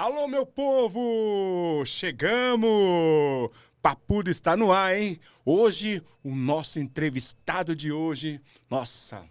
Alô, meu povo! Chegamos! Papudo está no ar, hein? Hoje, o nosso entrevistado de hoje, nossa,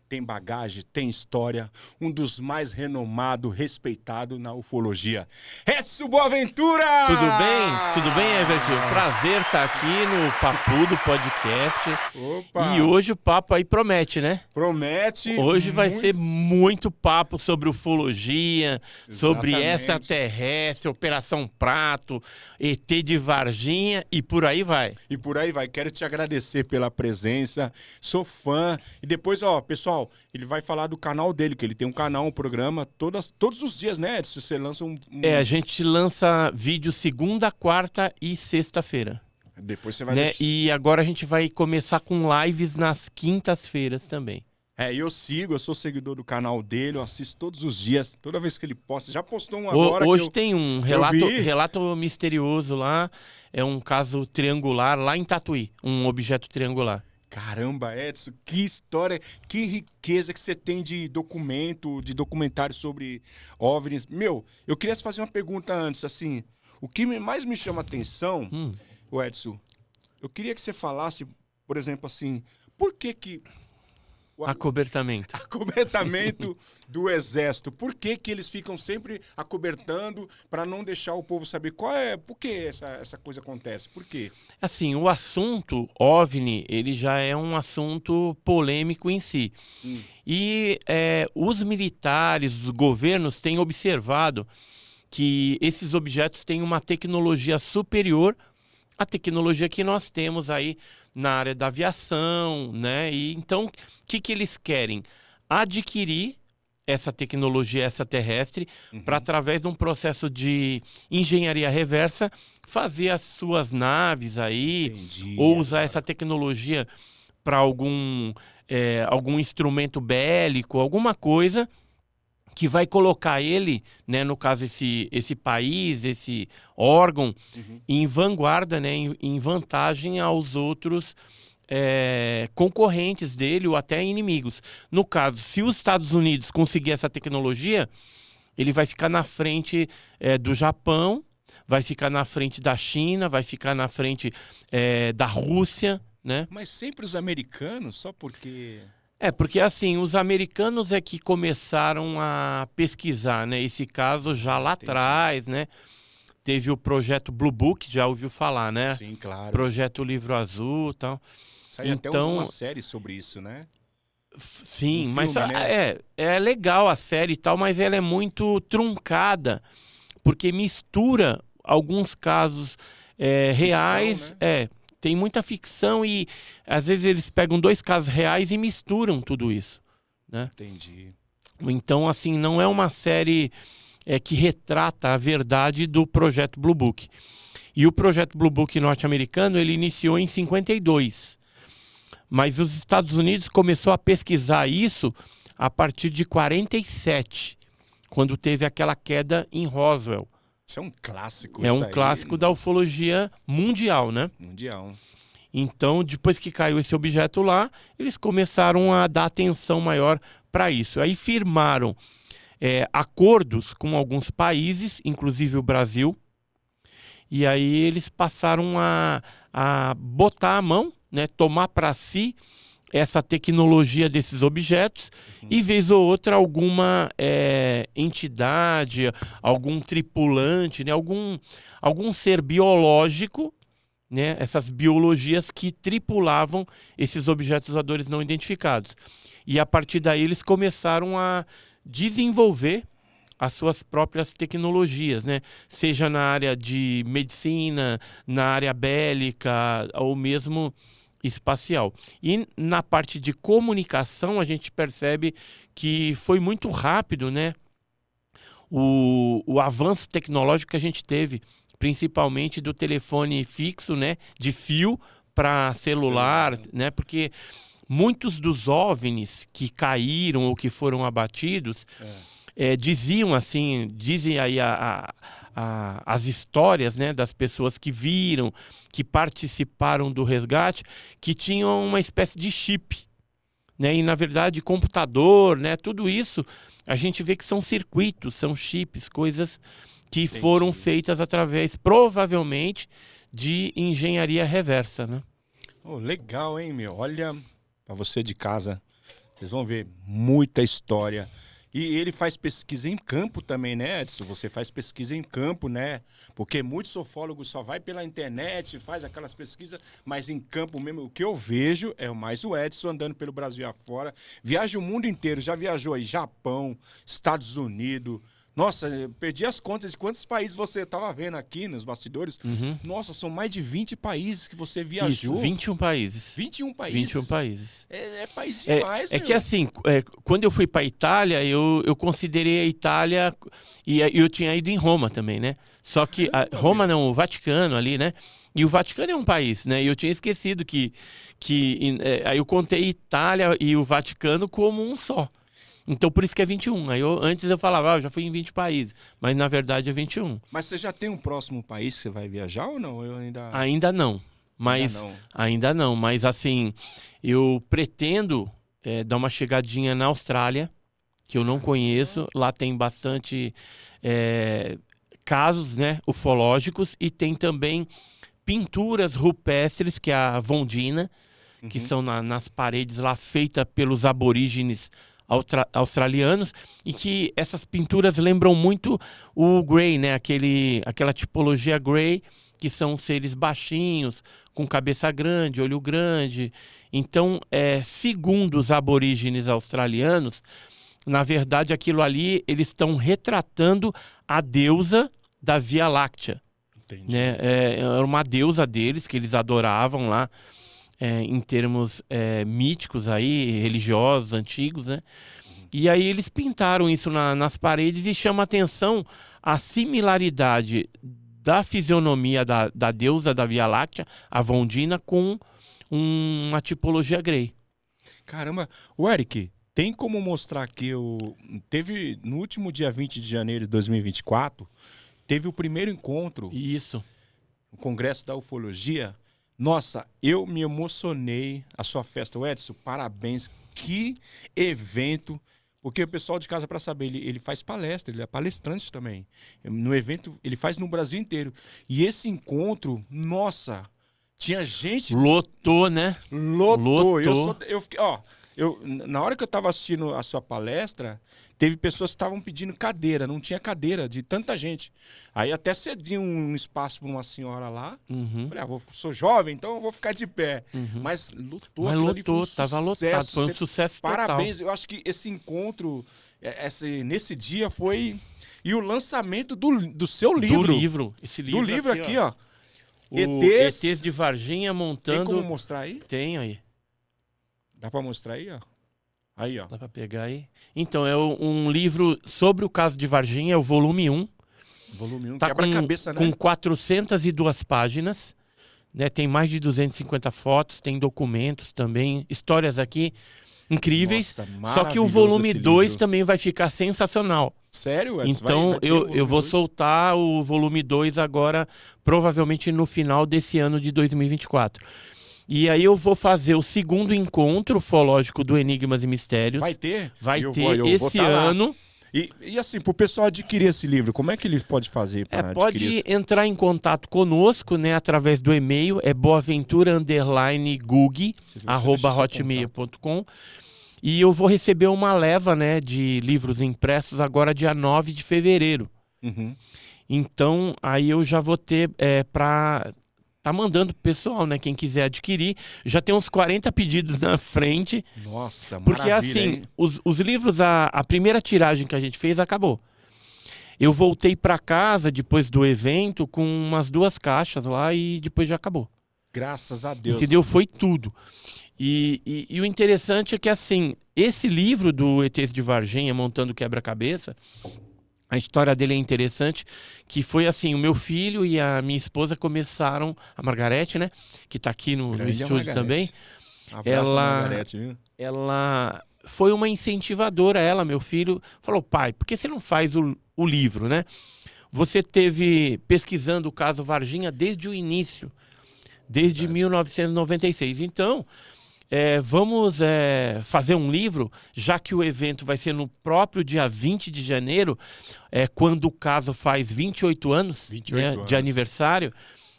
tem bagagem, tem história, um dos mais renomados, respeitados na ufologia. Edson Boaventura! Tudo bem? Tudo bem, Everton? Prazer estar aqui no Papudo Podcast. Opa! E hoje o papo aí promete, né? Promete. Hoje vai ser muito papo sobre ufologia, sobre Exatamente. extraterrestre, Operação Prato, ET de Varginha e por aí vai. E por aí vai. Quero te agradecer pela presença. Sou fã. E depois, ó, pessoal, ele vai falar do canal dele, que ele tem um canal, um programa, todos os dias, né, Edson? Você lança um... A gente lança vídeo segunda, quarta e sexta-feira. Depois você vai... Né? E agora a gente vai começar com lives nas quintas-feiras também. Eu sou seguidor do canal dele, eu assisto todos os dias, toda vez que ele posta. Já postou um agora Hoje que tem um relato misterioso lá, é um caso triangular lá em Tatuí, um objeto triangular. Caramba, Edson, que história, que riqueza que você tem de documentário sobre OVNIs. Meu, eu queria fazer uma pergunta antes, assim, o que mais me chama a atenção, Edson, eu queria que você falasse, por exemplo, assim, por que Acobertamento. Acobertamento do exército. Por que eles ficam sempre acobertando para não deixar o povo saber por que essa coisa acontece? Por quê? Assim, o assunto OVNI, ele já é um assunto polêmico em si. E os militares, os governos têm observado que esses objetos têm uma tecnologia superior à tecnologia que nós temos aí na área da aviação, né? E então, o que eles querem? Adquirir essa tecnologia extraterrestre para, através de um processo de engenharia reversa, fazer as suas naves aí, ou usar essa tecnologia para algum instrumento bélico, alguma coisa que vai colocar ele, né, no caso esse país, esse órgão, em vanguarda, né, em vantagem aos outros concorrentes dele ou até inimigos. No caso, se os Estados Unidos conseguir essa tecnologia, ele vai ficar na frente do Japão, vai ficar na frente da China, vai ficar na frente da Rússia, né? Mas sempre os americanos, só porque... Porque assim, os americanos é que começaram a pesquisar, né? Esse caso já lá atrás, né? Teve o projeto Blue Book, já ouviu falar, né? Sim, claro. Projeto Livro Azul e tal. Saiu até uma série sobre isso, né? Sim, mas né? é legal a série e tal, mas ela é muito truncada, porque mistura alguns casos reais, né? Tem muita ficção e às vezes eles pegam dois casos reais e misturam tudo isso, né? Entendi. Então, assim, não é uma série que retrata a verdade do projeto Blue Book. E o projeto Blue Book norte-americano, ele iniciou em 52. Mas os Estados Unidos começou a pesquisar isso a partir de 47, quando teve aquela queda em Roswell. Isso é um clássico. É um clássico da ufologia mundial, né? Mundial. Então, depois que caiu esse objeto lá, eles começaram a dar atenção maior para isso. Aí firmaram acordos com alguns países, inclusive o Brasil. E aí eles passaram a botar a mão, né? Tomar para si essa tecnologia desses objetos, e vez ou outra alguma entidade, algum tripulante, né, algum ser biológico, né, essas biologias que tripulavam esses objetos voadores não identificados. E a partir daí eles começaram a desenvolver as suas próprias tecnologias, né, seja na área de medicina, na área bélica ou mesmo espacial. E na parte de comunicação a gente percebe que foi muito rápido, né, o avanço tecnológico que a gente teve, principalmente do telefone fixo, né, de fio para celular, né, porque muitos dos OVNIs que caíram ou que foram abatidos dizem aí as histórias, né, das pessoas que viram, que participaram do resgate, que tinham uma espécie de chip, né, e na verdade computador, né, tudo isso a gente vê que são circuitos, são chips, coisas que foram feitas através, provavelmente, de engenharia reversa, né? Oh, legal, hein, meu? Olha, para você de casa, vocês vão ver muita história. E ele faz pesquisa em campo também, né, Edson? Você faz pesquisa em campo, né? Porque muitos sofólogos só vai pela internet, faz aquelas pesquisas, mas em campo mesmo, o que eu vejo é mais o Edson andando pelo Brasil afora. Viaja o mundo inteiro, já viajou aí Japão, Estados Unidos. Nossa, eu perdi as contas de quantos países você estava vendo aqui nos bastidores. Nossa, são mais de 20 países que você viajou. Isso, 21 países. 21 países? 21 países. É país demais, É que assim, quando eu fui para a Itália, eu considerei a Itália, e eu tinha ido em Roma também, né? Só que Roma não, o Vaticano ali, né? E o Vaticano é um país, né? E eu tinha esquecido aí eu contei Itália e o Vaticano como um só. Então, por isso que é 21. Antes eu falava, eu já fui em 20 países. Mas, na verdade, é 21. Mas você já tem um próximo país que você vai viajar ou não? Ainda não. Ainda não. Mas, assim, eu pretendo dar uma chegadinha na Austrália, que eu não conheço. Lá tem bastante casos, né, ufológicos. E tem também pinturas rupestres, que é a Vondina, que são nas paredes lá, feita pelos aborígenes australianos, e que essas pinturas lembram muito o Grey, né? Aquela tipologia Grey, que são seres baixinhos, com cabeça grande, olho grande. Então, segundo os aborígenes australianos, na verdade, aquilo ali, eles estão retratando a deusa da Via Láctea. Entendi. Né? Era uma deusa deles, que eles adoravam lá, em termos míticos aí, religiosos, antigos, né? E aí eles pintaram isso nas paredes e chama a atenção a similaridade da fisionomia da deusa da Via Láctea, a Vondina, com uma tipologia Grey. Caramba, o Eric, tem como mostrar aqui teve no último dia 20 de janeiro de 2024, teve o primeiro encontro. Isso. O Congresso da Ufologia. Nossa, eu me emocionei. A sua festa, Edson, parabéns. Que evento. Porque o pessoal de casa, para saber, ele faz palestra, ele é palestrante também. No evento, ele faz no Brasil inteiro. E esse encontro, nossa, tinha gente... Lotou, né? Lotou. Eu fiquei, na hora que eu estava assistindo a sua palestra, teve pessoas que estavam pedindo cadeira, não tinha cadeira de tanta gente. Aí até cedi um espaço para uma senhora lá. Falei, sou jovem, então eu vou ficar de pé. Mas lotou. Mas lotou, estava lotado, foi um sucesso total. Parabéns, eu acho que esse encontro, nesse dia foi... E o lançamento do seu livro. Do livro, esse livro. Do livro aqui, ó. ETs de Varginha montando... Tem como mostrar aí? Tem aí. Dá pra mostrar aí, ó? Aí, ó. Dá pra pegar aí? Então, é um livro sobre o caso de Varginha, é o volume 1. Volume 1, tá quebra-cabeça, né? Com 402 páginas, né? Tem mais de 250 fotos, tem documentos também, histórias aqui incríveis. Nossa, só que o volume 2 também vai ficar sensacional. Sério, Edson? Então, eu vou soltar o volume 2 agora, provavelmente no final desse ano de 2024. E aí eu vou fazer o segundo encontro ufológico do Enigmas e Mistérios. Vai ter? Esse ano. E assim, pro pessoal adquirir esse livro, como é que ele pode fazer para pode entrar em contato conosco, né, através do e-mail, boaventura_gug@hotmail.com. E eu vou receber uma leva, né, de livros impressos agora dia 9 de fevereiro. Então, aí eu já vou ter para... Tá mandando pro pessoal, né? Quem quiser adquirir. Já tem uns 40 pedidos na frente. Nossa, porque assim, os livros, a primeira tiragem que a gente fez acabou. Eu voltei para casa depois do evento com umas 2 caixas lá e depois já acabou. Graças a Deus. Entendeu? Foi tudo. E o interessante é que assim, esse livro do ETs de Varginha, Montando Quebra-Cabeça, a história dele é interessante, que foi assim, o meu filho e a minha esposa começaram, a Margarete, né, que está aqui no estúdio também. Abraço, Margarete, viu? Ela foi uma incentivadora, meu filho, falou, pai, por que você não faz o livro, né? Você teve pesquisando o caso Varginha desde o início, desde 1996. Então, vamos fazer um livro, já que o evento vai ser no próprio dia 20 de janeiro, quando o caso faz 28 anos, 28 de anos. aniversário.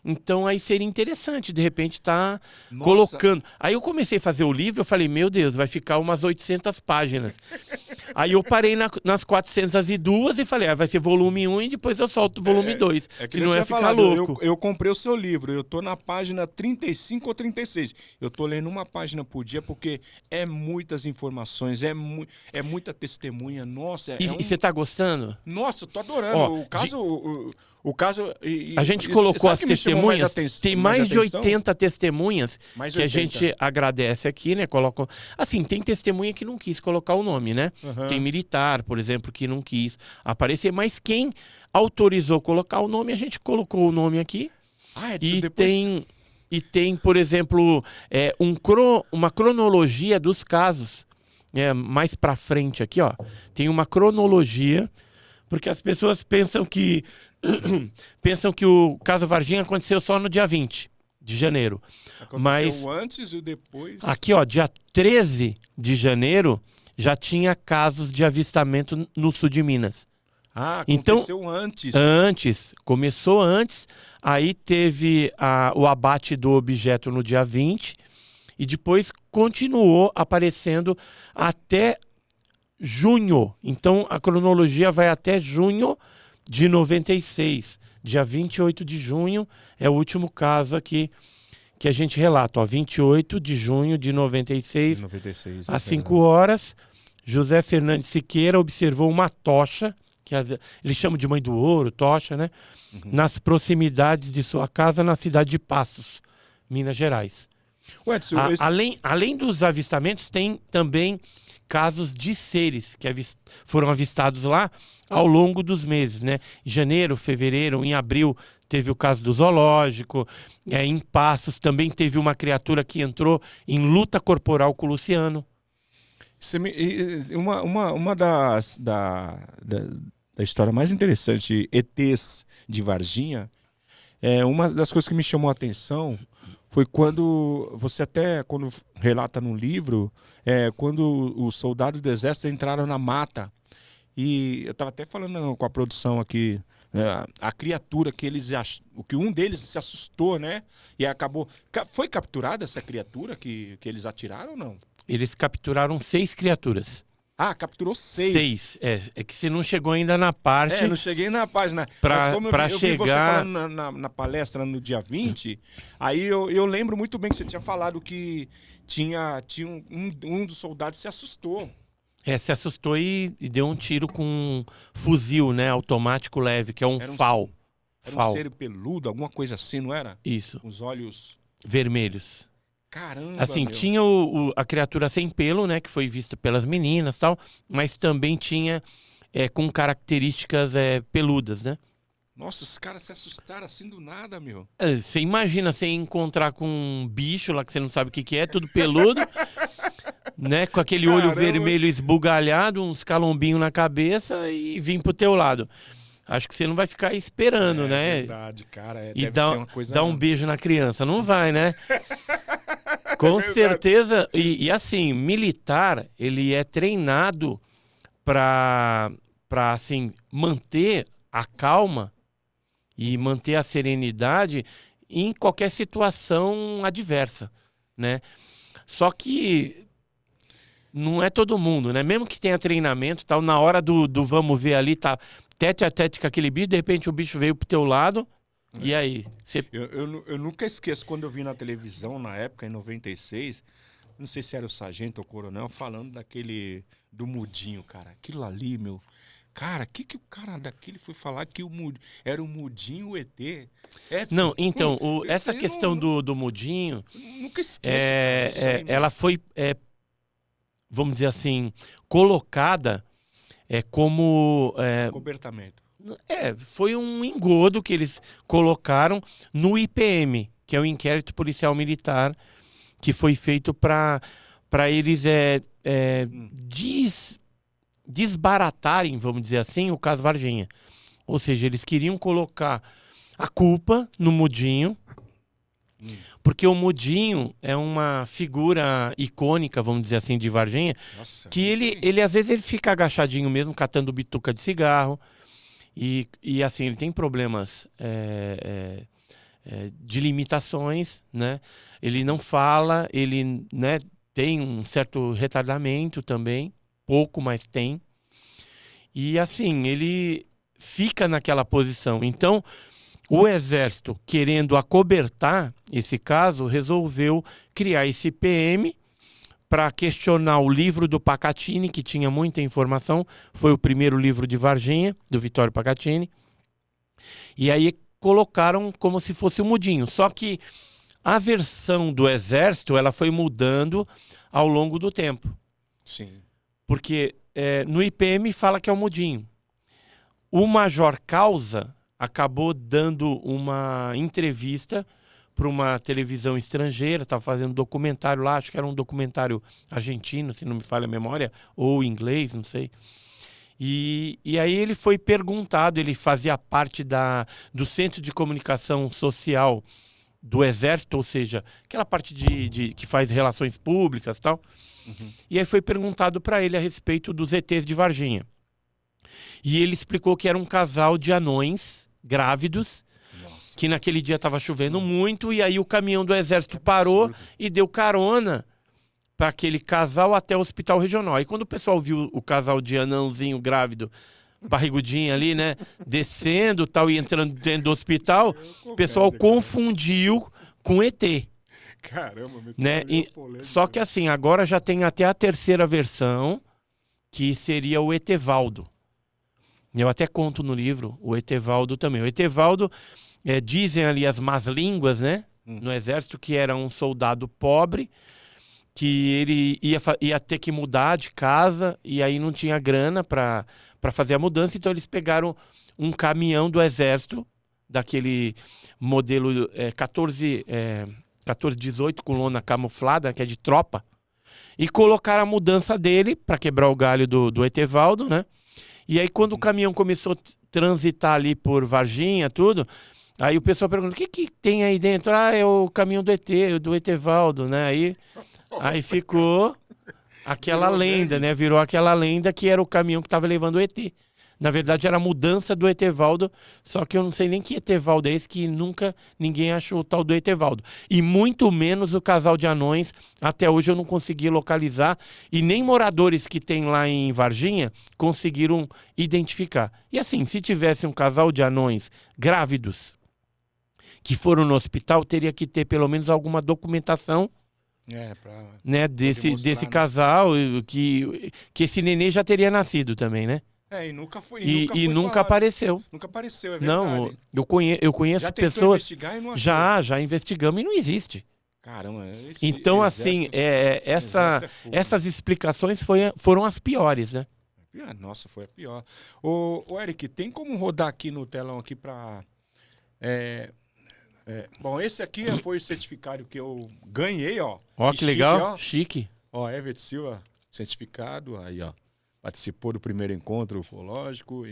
Então aí seria interessante, de repente, estar Nossa. colocando. Aí eu comecei a fazer o livro, eu falei, meu Deus, vai ficar umas 800 páginas. Aí eu parei nas 402 e falei, vai ser volume 1 e depois eu solto o volume 2. Que senão eu ia ficar falado, louco. eu comprei o seu livro, eu tô na página 35 ou 36. Eu tô lendo uma página por dia porque é muitas informações, é muita testemunha. Nossa, E você tá gostando? Nossa, eu tô adorando. Ó, o caso... a gente colocou as testemunhas, tem mais de atenção? 80 testemunhas Mais de que 80. a gente agradece aqui, né? Colocam... Assim, tem testemunha que não quis colocar o nome, né? Uhum. Tem militar, por exemplo, que não quis aparecer, mas quem autorizou colocar o nome, a gente colocou o nome aqui. E depois... tem, por exemplo, uma cronologia dos casos. Mais pra frente aqui, ó. Tem uma cronologia, porque as pessoas pensam que o caso Varginha aconteceu só no dia 20 de janeiro. Aconteceu antes e depois... Aqui, ó, dia 13 de janeiro, já tinha casos de avistamento no sul de Minas. Aconteceu então, começou antes, aí teve o abate do objeto no dia 20 e depois continuou aparecendo até junho. Então, a cronologia vai até junho de 96. Dia 28 de junho é o último caso aqui que a gente relata. Ó, 28 de junho de 96, às 5 horas, José Fernandes Siqueira observou uma tocha, que eles chamam de mãe do ouro, tocha, né? Uhum. Nas proximidades de sua casa na cidade de Passos, Minas Gerais. Edson, além dos avistamentos, tem também casos de seres que foram avistados lá ao longo dos meses, né? Em janeiro, fevereiro, em abril teve o caso do zoológico, em Passos também teve uma criatura que entrou em luta corporal com o Luciano. Uma da história mais interessante, ETs de Varginha, uma das coisas que me chamou a atenção foi quando quando relata no livro, quando os soldados do exército entraram na mata. E eu estava até falando com a produção aqui, a criatura que que um deles se assustou, né? E acabou... Foi capturada essa criatura que eles atiraram ou não? Eles capturaram 6 criaturas. Capturou 6. 6. É que você não chegou ainda na parte... não cheguei na página. Mas como eu vi você falando na palestra no dia 20, aí eu lembro muito bem que você tinha falado que tinha um dos soldados se assustou. Se assustou e deu um tiro com um fuzil, né? Automático leve, que é um FAL. Era um ser peludo, alguma coisa assim, não era? Isso. Os olhos... vermelhos. Caramba, assim, tinha a criatura sem pelo, né, que foi vista pelas meninas e tal, mas também tinha com características peludas, né? Nossa, os caras se assustaram assim do nada, meu. Você imagina você encontrar com um bicho lá que você não sabe o que é, tudo peludo, né, com aquele olho vermelho esbugalhado, uns calombinhos na cabeça e vir pro teu lado. Acho que você não vai ficar esperando, né? É verdade, cara. E deve ser uma coisa... dar um beijo na criança. Não vai, né? Com certeza. E assim, militar, ele é treinado para assim, manter a calma e manter a serenidade em qualquer situação adversa, né? Só que não é todo mundo, né? Mesmo que tenha treinamento, tal, na hora do vamos ver ali, tá tete a tete com aquele bicho, de repente o bicho veio pro teu lado, e aí? Eu nunca esqueço quando eu vi na televisão, na época, em 96, não sei se era o sargento ou o coronel, falando do mudinho, cara. Aquilo ali, meu... Cara, que o cara daquele foi falar que era o mudinho o ET? Não, então, essa questão do mudinho... Nunca esqueço. Cara, ela foi, vamos dizer assim, colocada como... cobertamento. Foi um engodo que eles colocaram no IPM, que é o Inquérito Policial Militar, que foi feito para eles desbaratarem, vamos dizer assim, o caso Varginha. Ou seja, eles queriam colocar a culpa no mudinho, Porque o Mudinho é uma figura icônica, vamos dizer assim, de Varginha, Nossa, que ele às vezes ele fica agachadinho mesmo, catando bituca de cigarro. E assim, ele tem problemas de limitações, né? Ele não fala, ele, né, tem um certo retardamento também, pouco, mas tem. E assim, ele fica naquela posição. Então, o Exército, querendo acobertar esse caso, resolveu criar esse PM para questionar o livro do Pacatini, que tinha muita informação. Foi o primeiro livro de Varginha, do Vittorio Pacatini. E aí colocaram como se fosse o Mudinho. Só que a versão do Exército ela foi mudando ao longo do tempo. Sim. Porque no IPM fala que é o Mudinho. O Major Causa acabou dando uma entrevista para uma televisão estrangeira, estava fazendo documentário lá, acho que era um documentário argentino, se não me falha a memória, ou inglês, não sei. E aí ele foi perguntado, ele fazia parte do Centro de Comunicação Social do Exército, ou seja, aquela parte que faz relações públicas e tal. Uhum. E aí foi perguntado para ele a respeito dos ETs de Varginha. E ele explicou que era um casal de anões grávidos, Nossa. que naquele dia estava chovendo muito, e aí o caminhão do Exército parou e deu carona para aquele casal até o hospital regional. Aí quando o pessoal viu o casal de anãozinho grávido, barrigudinho ali, né, descendo tal, e entrando dentro do hospital, o pessoal confundiu com ET. Caramba, né? Só que assim, agora já tem até a terceira versão, que seria o Etevaldo. Eu até conto no livro o Etevaldo também. O Etevaldo, dizem ali as más línguas, né, no Exército, que era um soldado pobre, que ele ia ter que mudar de casa e aí não tinha grana para fazer a mudança, então eles pegaram um caminhão do Exército, daquele modelo 1418 com lona camuflada, que é de tropa, e colocaram a mudança dele para quebrar o galho do Etevaldo, né? E aí quando o caminhão começou a transitar ali por Varginha, tudo, aí o pessoal perguntou, o que tem aí dentro? Ah, é o caminhão do Etevaldo, né? Aí ficou aquela lenda, né? Virou aquela lenda que era o caminhão que estava levando o ET. Na verdade, era a mudança do Etevaldo, só que eu não sei nem que Etevaldo é esse, que nunca ninguém achou o tal do Etevaldo. E muito menos o casal de anões, até hoje eu não consegui localizar, e nem moradores que tem lá em Varginha conseguiram identificar. E assim, se tivesse um casal de anões grávidos que foram no hospital, teria que ter pelo menos alguma documentação, né, desse casal, que esse nenê já teria nascido também, né? E nunca foi. Nunca apareceu. Nunca apareceu, é verdade. Não, eu conheço já tentou pessoas. Investigar e não achou. Já investigamos e não existe. Caramba, então, assim, essas explicações foram as piores, né? Nossa, foi a pior. Ô, Eric, tem como rodar aqui no telão aqui para. Bom, esse aqui foi o certificado que eu ganhei, ó. Ó, que legal. Chique. Ó, Everett Silva, certificado, aí, ó. Participou do primeiro encontro ufológico,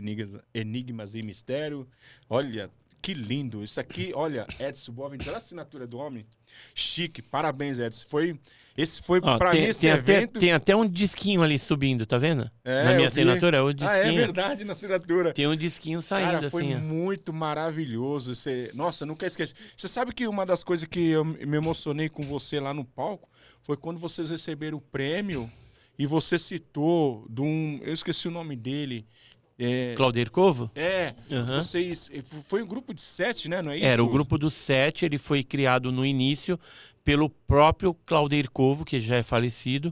Enigmas e Mistério. Olha, que lindo. Isso aqui, olha, Edson Boaventura, a assinatura do homem. Chique, parabéns, Edson. Esse foi para mim esse evento. Tem até um disquinho ali subindo, tá vendo? Na minha assinatura, o disquinho. É verdade, na assinatura. Tem um disquinho saindo. Cara, foi assim. muito maravilhoso. Nossa, nunca esqueci. Você sabe que uma das coisas que eu me emocionei com você lá no palco foi quando vocês receberam o prêmio. E você citou eu esqueci o nome dele. Claudir Covo? Vocês. Foi um grupo de 7, né? Não é isso? Era o grupo dos 7, ele foi criado no início pelo próprio Claudir Covo, que já é falecido.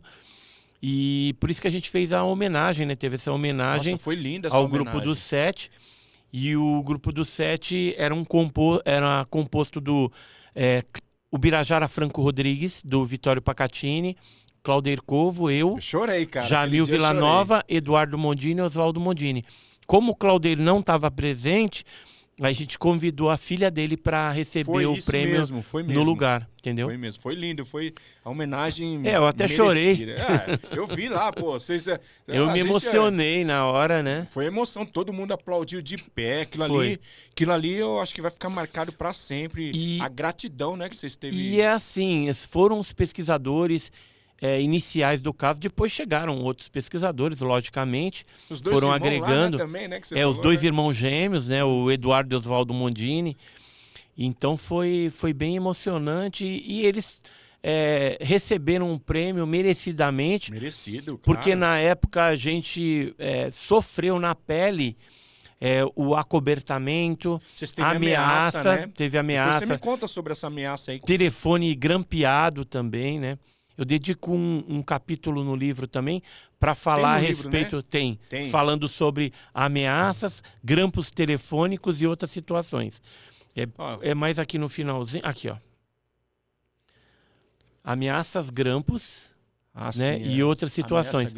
E por isso que a gente fez a homenagem, né? Teve essa homenagem. Nossa, foi linda essa ao homenagem. grupo dos 7. E o grupo dos 7 era composto do Ubirajara Franco Rodrigues, do Vittorio Pacatini, Claudir Covo, eu chorei, cara. Jamil Villanova, Eduardo Mondini e Oswaldo Mondini. Como o Claudir não estava presente, Aí a gente convidou a filha dele para receber o prêmio foi mesmo. no lugar, entendeu? Foi mesmo, foi lindo, foi a homenagem eu até merecida. chorei. Eu vi lá, pô, vocês... Eu me emocionei na hora, né? Foi emoção, todo mundo aplaudiu de pé, aquilo ali eu acho que vai ficar marcado para sempre. A gratidão, né, que vocês teve. E é assim, foram os pesquisadores iniciais do caso, depois chegaram outros pesquisadores, logicamente, os dois foram irmãos agregando, lá, né, também, né, que você os falou, dois né? irmãos gêmeos, né, o Eduardo e Oswaldo Mondini. Então foi bem emocionante e eles receberam um prêmio merecidamente. Merecido, claro. Porque na época a gente sofreu na pele o acobertamento, a ameaça, né? teve ameaça. Depois você me conta sobre essa ameaça aí. Telefone grampeado também, né? Eu dedico um capítulo no livro também para falar a respeito, livro, né? tem, falando sobre ameaças, grampos telefônicos e outras situações. É mais aqui no finalzinho, aqui ó. Ameaças, grampos, né? E outras situações.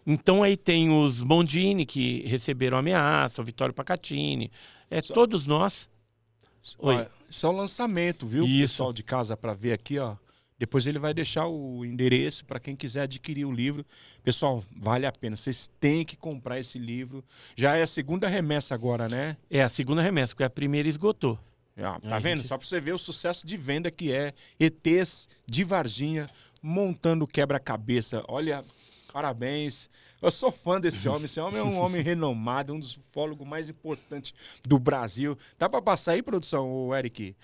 Então aí tem os Mondini que receberam ameaça, o Vittorio Pacatini, todos nós. Isso é o lançamento, viu? Isso. Pessoal de casa para ver aqui, ó. Depois ele vai deixar o endereço para quem quiser adquirir o livro. Pessoal, vale a pena. Vocês têm que comprar esse livro. Já é a segunda remessa agora, né? É a segunda remessa, porque a primeira esgotou. Tá vendo? Só para você ver o sucesso de venda que é ETs de Varginha montando quebra-cabeça. Olha, parabéns. Eu sou fã desse homem. Esse homem é um homem renomado, um dos ufólogos mais importantes do Brasil. Dá para passar aí, produção, o Eric?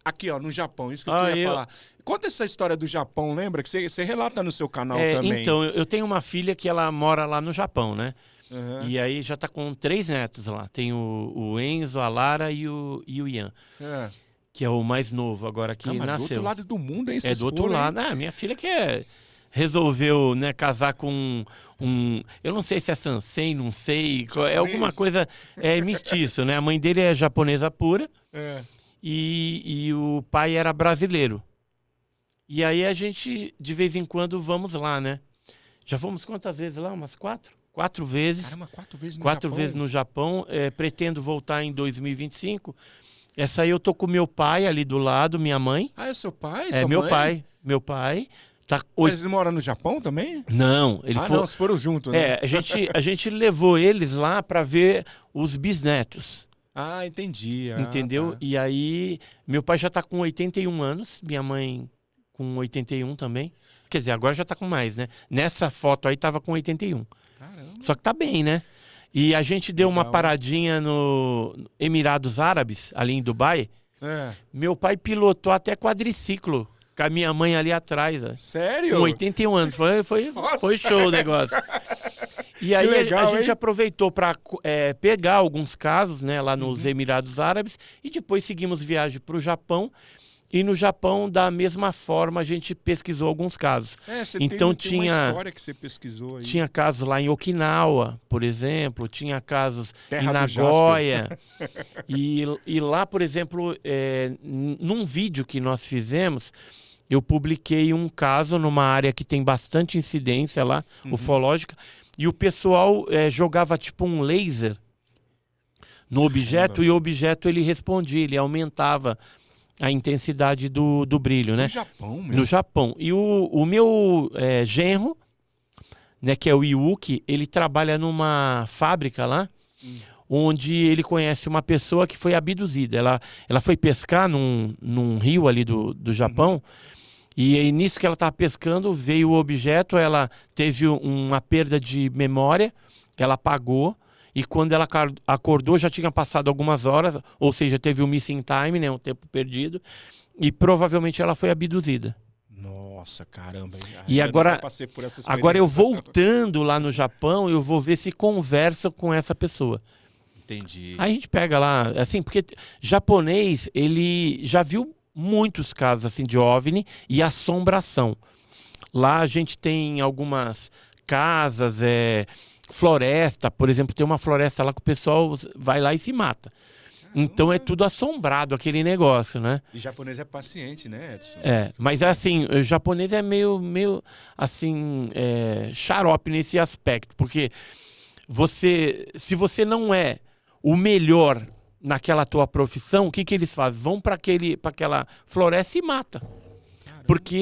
Aqui, ó, no Japão, isso que eu queria falar. Conta essa história do Japão, lembra? Que você relata no seu canal também. Então, eu tenho uma filha que ela mora lá no Japão, né? Uhum. E aí já tá com 3 netos lá. Tem o Enzo, a Lara e o Ian. Que é o mais novo agora que nasceu. Do outro lado do mundo, hein? Do outro lado. Minha filha que resolveu, né, casar com eu não sei se é Sansei, não sei. É alguma coisa mestiço, né? A mãe dele é japonesa pura. E o pai era brasileiro. E aí a gente, de vez em quando, vamos lá, né? Já fomos quantas vezes lá? Umas 4 vezes. Caramba, 4 vezes no 4 Japão? vezes no Japão. Pretendo voltar em 2025. Essa aí eu tô com meu pai ali do lado, minha mãe. É seu pai? É meu pai. Meu pai. Tá Mas eles moram no Japão também? Não, eles foram juntos, né? A gente levou eles lá para ver os bisnetos. Entendi. Entendeu? Tá. E aí, meu pai já tá com 81 anos, minha mãe com 81 também. Quer dizer, agora já tá com mais, né? Nessa foto aí tava com 81. Caramba. Só que tá bem, né? E a gente deu uma paradinha no Emirados Árabes, ali em Dubai. Meu pai pilotou até quadriciclo com a minha mãe ali atrás. Sério? Com 81 anos. Foi show o negócio. E aí legal, a gente aproveitou para pegar alguns casos, né, lá nos Emirados Árabes e depois seguimos viagem para o Japão. E no Japão, da mesma forma, a gente pesquisou alguns casos. Então tem uma história que você pesquisou aí. Tinha casos lá em Okinawa, por exemplo, tinha casos Terra em Nagoya. e lá, por exemplo, num vídeo que nós fizemos, eu publiquei um caso numa área que tem bastante incidência lá, ufológica, e o pessoal jogava tipo um laser no objeto, e o objeto ele respondia, ele aumentava a intensidade do brilho, né? No Japão mesmo? No Japão. E o meu genro, né, que é o Yuki, ele trabalha numa fábrica lá, onde ele conhece uma pessoa que foi abduzida. Ela foi pescar num rio ali do Japão, e aí, nisso que ela estava pescando, veio o objeto, ela teve uma perda de memória, ela apagou, e quando ela acordou já tinha passado algumas horas, ou seja, teve um missing time, né, um tempo perdido, e provavelmente ela foi abduzida. Nossa, caramba. E agora eu voltando lá no Japão, eu vou ver se conversa com essa pessoa. Entendi. Aí a gente pega lá, assim, porque japonês, ele já viu muitos casos assim de OVNI e assombração. Lá a gente tem algumas casas, floresta, por exemplo, tem uma floresta lá que o pessoal vai lá e se mata. Então é tudo assombrado, aquele negócio, né? E japonês é paciente, né, Edson? Mas assim, o japonês é meio assim, xarope nesse aspecto, porque se você não é o melhor naquela tua profissão, o que que eles fazem? Vão para aquela floresta e mata. Porque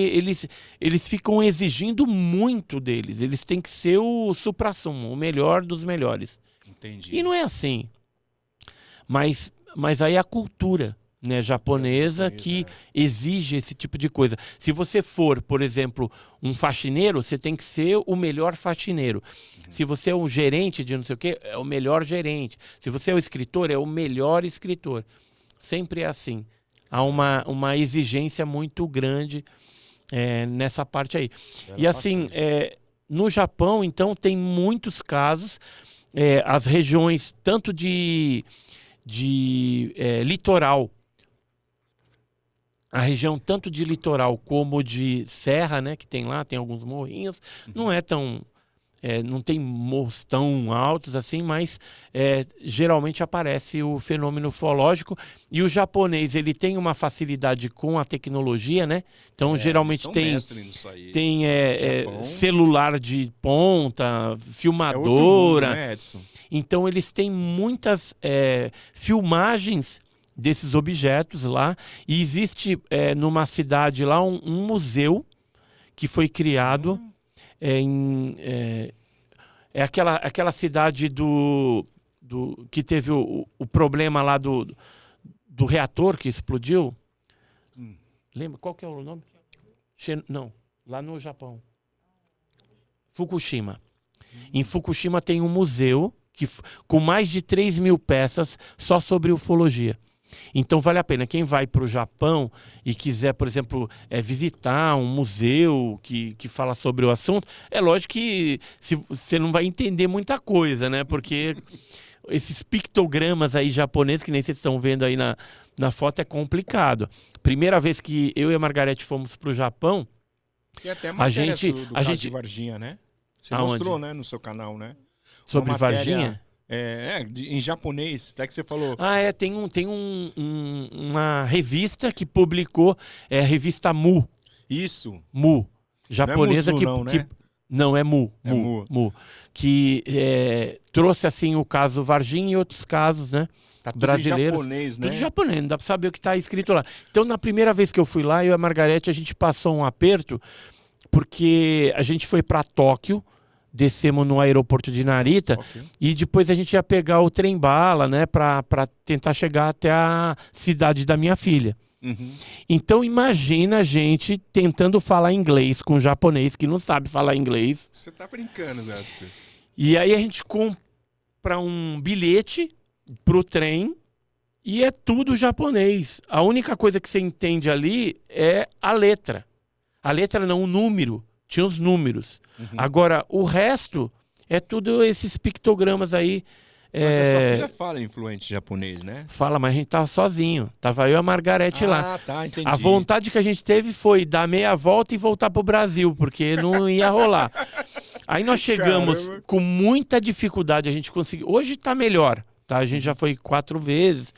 eles ficam exigindo muito deles. Eles têm que ser o suprassumo, o melhor dos melhores. Entendi. E não é assim. Mas aí a cultura, né, japonesa que exige esse tipo de coisa. Se você for, por exemplo, um faxineiro, você tem que ser o melhor faxineiro. Se você é um gerente de não sei o quê, é o melhor gerente. Se você é o escritor, é o melhor escritor. Sempre é assim. Há uma exigência muito grande nessa parte aí. E assim, no Japão, então, tem muitos casos. As regiões, tanto de litoral, a região tanto de litoral como de serra, né, que tem lá, tem alguns morrinhos, não é tão... não tem morros tão altos assim, mas geralmente aparece o fenômeno ufológico. E o japonês, ele tem uma facilidade com a tecnologia, né? Então, geralmente tem celular de ponta, filmadora. Mundo, né, Edson? Então, eles têm muitas filmagens desses objetos lá. E existe numa cidade lá um museu que foi criado... É aquela cidade que teve o problema lá do reator que explodiu. Lembra? Qual que é o nome? Não, lá no Japão. Fukushima. Em Fukushima tem um museu com mais de 3.000 peças só sobre ufologia. Então vale a pena. Quem vai para o Japão e quiser, por exemplo, visitar um museu que fala sobre o assunto, é lógico que você não vai entender muita coisa, né? Porque esses pictogramas aí japoneses, que nem vocês estão vendo aí na foto, é complicado. Primeira vez que eu e a Margarete fomos para o Japão, e até a gente de Varginha, né? Você mostrou, né, no seu canal, né? Sobre Varginha? Em japonês, até que você falou. Tem uma revista que publicou, a revista Mu. Isso. Mu. Japonesa. Não é Musu, né? Não, é Mu. Mu. Que trouxe, assim, o caso Varginha e outros casos, né? Tá tudo brasileiros. Em japonês, né? Tudo em japonês, não dá pra saber o que tá escrito lá. Então, na primeira vez que eu fui lá, eu e a Margarete, a gente passou um aperto, porque a gente foi para Tóquio, descemos no aeroporto de Narita, e depois a gente ia pegar o trem-bala, né, para tentar chegar até a cidade da minha filha. Então imagina a gente tentando falar inglês com um japonês que não sabe falar inglês. Você tá brincando, Edson. E aí a gente compra um bilhete pro trem e é tudo japonês. A única coisa que você entende ali é a letra. A letra não, o número. Tinha os números. Agora, o resto é tudo esses pictogramas aí. Mas a sua filha fala influente japonês, né? Fala, mas a gente tava sozinho. Tava eu e a Margarete lá. Ah, tá, entendi. A vontade que a gente teve foi dar meia volta e voltar pro Brasil, porque não ia rolar. Aí nós chegamos com muita dificuldade, a gente conseguiu. Hoje tá melhor, tá? A gente já foi 4 vezes.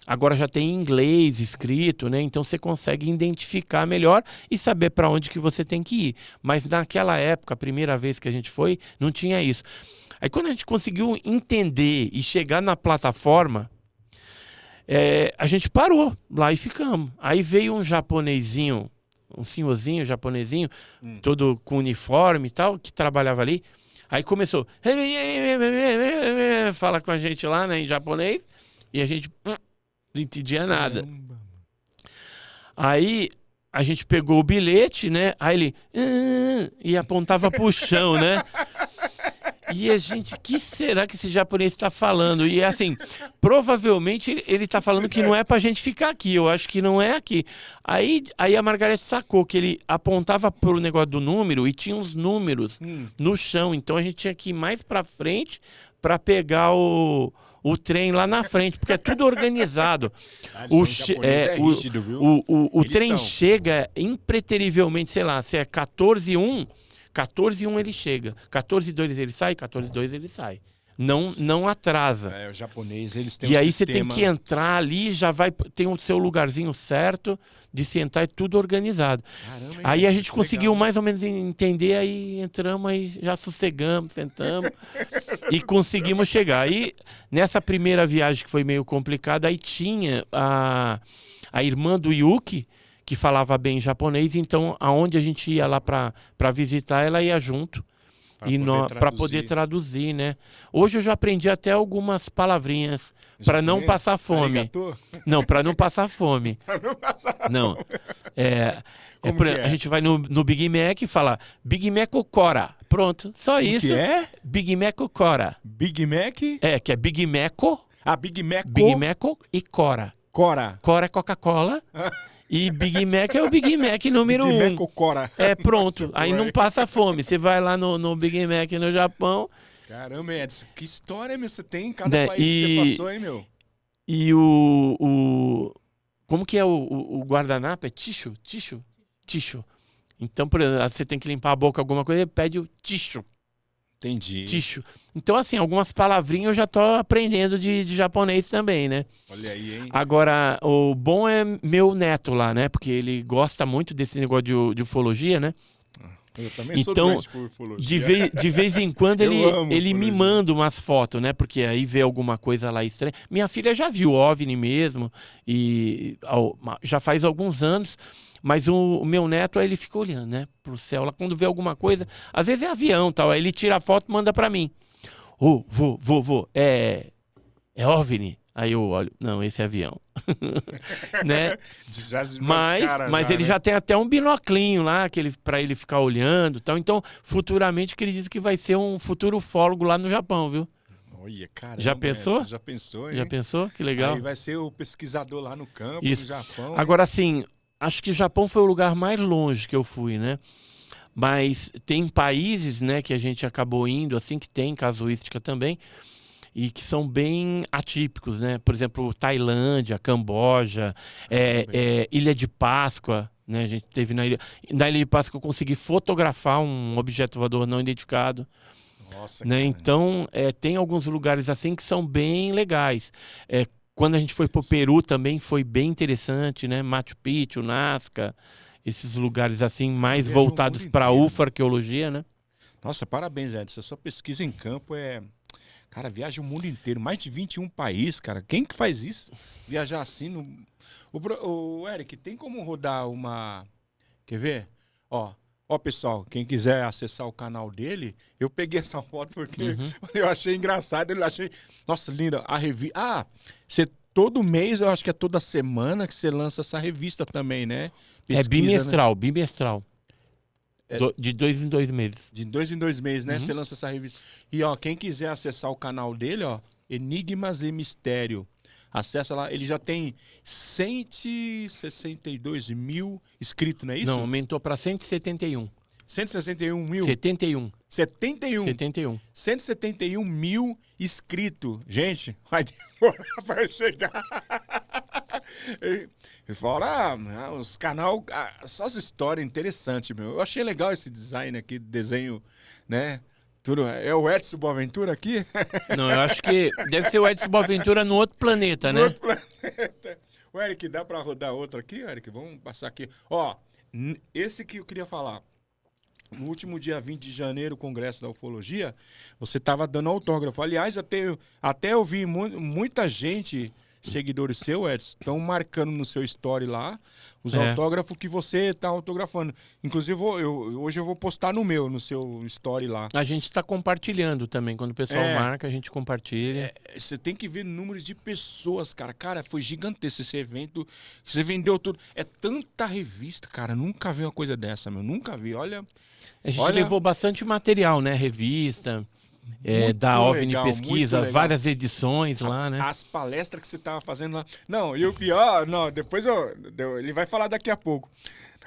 Agora já tem inglês escrito, né? Então você consegue identificar melhor e saber para onde que você tem que ir. Mas naquela época, a primeira vez que a gente foi, não tinha isso. Aí quando a gente conseguiu entender e chegar na plataforma, a gente parou lá e ficamos. Aí veio um japonesinho, um senhorzinho japonesinho, todo com uniforme e tal, que trabalhava ali. Aí começou, fala com a gente lá, né, em japonês, e a gente... não entendia nada. Caramba. Aí a gente pegou o bilhete, né? Aí ele e apontava pro chão, né? E a gente, o que será que esse japonês está falando? E assim, provavelmente ele está falando que não é pra gente ficar aqui. Eu acho que não é aqui. Aí a Margareth sacou que ele apontava pro negócio do número e tinha uns números no chão. Então a gente tinha que ir mais pra frente para pegar o trem lá na frente, porque é tudo organizado. O trem chega impreterivelmente, sei lá, se é 14h01 ele chega. 14h02 ele sai, 14h02 ele sai. não atrasa. O japonês, eles têm E um aí sistema... você tem que entrar ali, já vai, tem o seu lugarzinho certo de sentar, é tudo organizado. Caramba, hein, Aí a Edson, gente que conseguiu legal. mais ou menos entender, aí entramos, aí já sossegamos, sentamos e conseguimos chegar. Aí nessa primeira viagem que foi meio complicada, aí tinha a irmã do Yuki, que falava bem japonês, então aonde a gente ia lá para visitar, ela ia junto. Para poder traduzir, né? Hoje eu já aprendi até algumas palavrinhas para não passar fome. Arigato? Não, para não passar fome. Pra não passar Não. Como que é? A gente vai no Big Mac e fala Big Mac ou Cora. Pronto, só isso. O que é? Big Mac ou Cora. Big Mac? Que é Big Mac, Big Mac. Big Mac e Cora. Cora. Cora é Coca-Cola. E Big Mac é o Big Mac número Big 1. Mac ou Cora. Pronto. Aí não passa fome. Você vai lá no Big Mac no Japão. Caramba, Edson, que história, meu, você tem em cada país que você passou, hein, meu? E como que é o guardanapo? É ticho? Ticho. Então, por exemplo, você tem que limpar a boca, alguma coisa, pede o ticho. Entendi. Ticho. Então, assim, algumas palavrinhas eu já tô aprendendo de japonês também, né? Olha aí, hein? Agora, o bom é meu neto lá, né? Porque ele gosta muito desse negócio de ufologia, né? Eu também sou Então, doente por ufologia. de vez em quando Eu amo ele me ufologia. manda umas fotos, né? Porque aí vê alguma coisa lá estranha. Minha filha já viu OVNI mesmo, e já faz alguns anos, mas o meu neto, aí ele fica olhando, né? Pro céu lá, quando vê alguma coisa, às vezes é avião, tal, aí ele tira a foto e manda pra mim. Vô, é OVNI? Aí eu olho, não, esse é avião. Né? Mas ele já tem até um binoclinho lá para ele ficar olhando, tal. Então, futuramente, ele diz que vai ser um futuro ufólogo lá no Japão, viu? Olha, caramba, já pensou? Já pensou, hein? Já pensou? Que legal. Aí vai ser o pesquisador lá no campo, Isso. no Japão. Agora, assim, acho que o Japão foi o lugar mais longe que eu fui, né? Mas tem países, né, que a gente acabou indo, assim, que tem casuística também, e que são bem atípicos, né? Por exemplo, Tailândia, Camboja, Ilha de Páscoa, né? A gente teve na Ilha de Páscoa, eu consegui fotografar um objeto voador não identificado. Nossa, né? cara. Então, tem alguns lugares assim que são bem legais. Quando a gente foi para o Peru também foi bem interessante, né? Machu Picchu, Nazca, esses lugares assim mais Viajou o voltados mundo para a inteiro. ufarqueologia, né? Nossa, parabéns, Edson. Sua pesquisa em campo Cara, viaja o mundo inteiro. Mais de 21 países, cara. Quem que faz isso? Viajar assim no... O Eric, tem como rodar uma... Quer ver? Ó, pessoal, quem quiser acessar o canal dele, eu peguei essa foto porque eu achei engraçado. Eu achei... Nossa, linda. A revista... todo mês, eu acho que é toda semana que você lança essa revista também, né? Pesquisa, bimestral, né? bimestral. De 2 em 2 meses. De 2 em 2 meses, né? Você lança essa revista. E, ó, quem quiser acessar o canal dele, ó, Enigmas e Mistério. Acessa lá. Ele já tem 162 mil inscritos, não é isso? Não, aumentou para 171. 161 mil? 71. 71. 71. 171 mil inscritos. Gente, vai demorar para chegar. E fora os canal, só as histórias interessantes, meu. Eu achei legal esse design aqui, desenho, né? Tudo, é o Edson Boaventura aqui? Não, eu acho que deve ser o Edson Boaventura no outro planeta, né? No outro planeta. O Eric, dá para rodar outro aqui, Eric? Vamos passar aqui. Ó, esse que eu queria falar. No último dia 20 de janeiro, o Congresso da Ufologia, você estava dando autógrafo. Aliás, até eu vi muita gente, seguidores seu, Edson, estão marcando no seu story lá os autógrafos que você está autografando. Inclusive, hoje eu vou postar no seu story lá. A gente está compartilhando também. Quando o pessoal marca, a gente compartilha. Você tem que ver números de pessoas, cara. Cara, foi gigantesco esse evento. Você vendeu tudo. É tanta revista, cara. Nunca vi uma coisa dessa, meu. Nunca vi. Olha... A gente levou bastante material, né? Revista, da OVNI Pesquisa, várias edições lá, né? As palestras que você tava fazendo lá. Não, e o pior, depois ele vai falar daqui a pouco.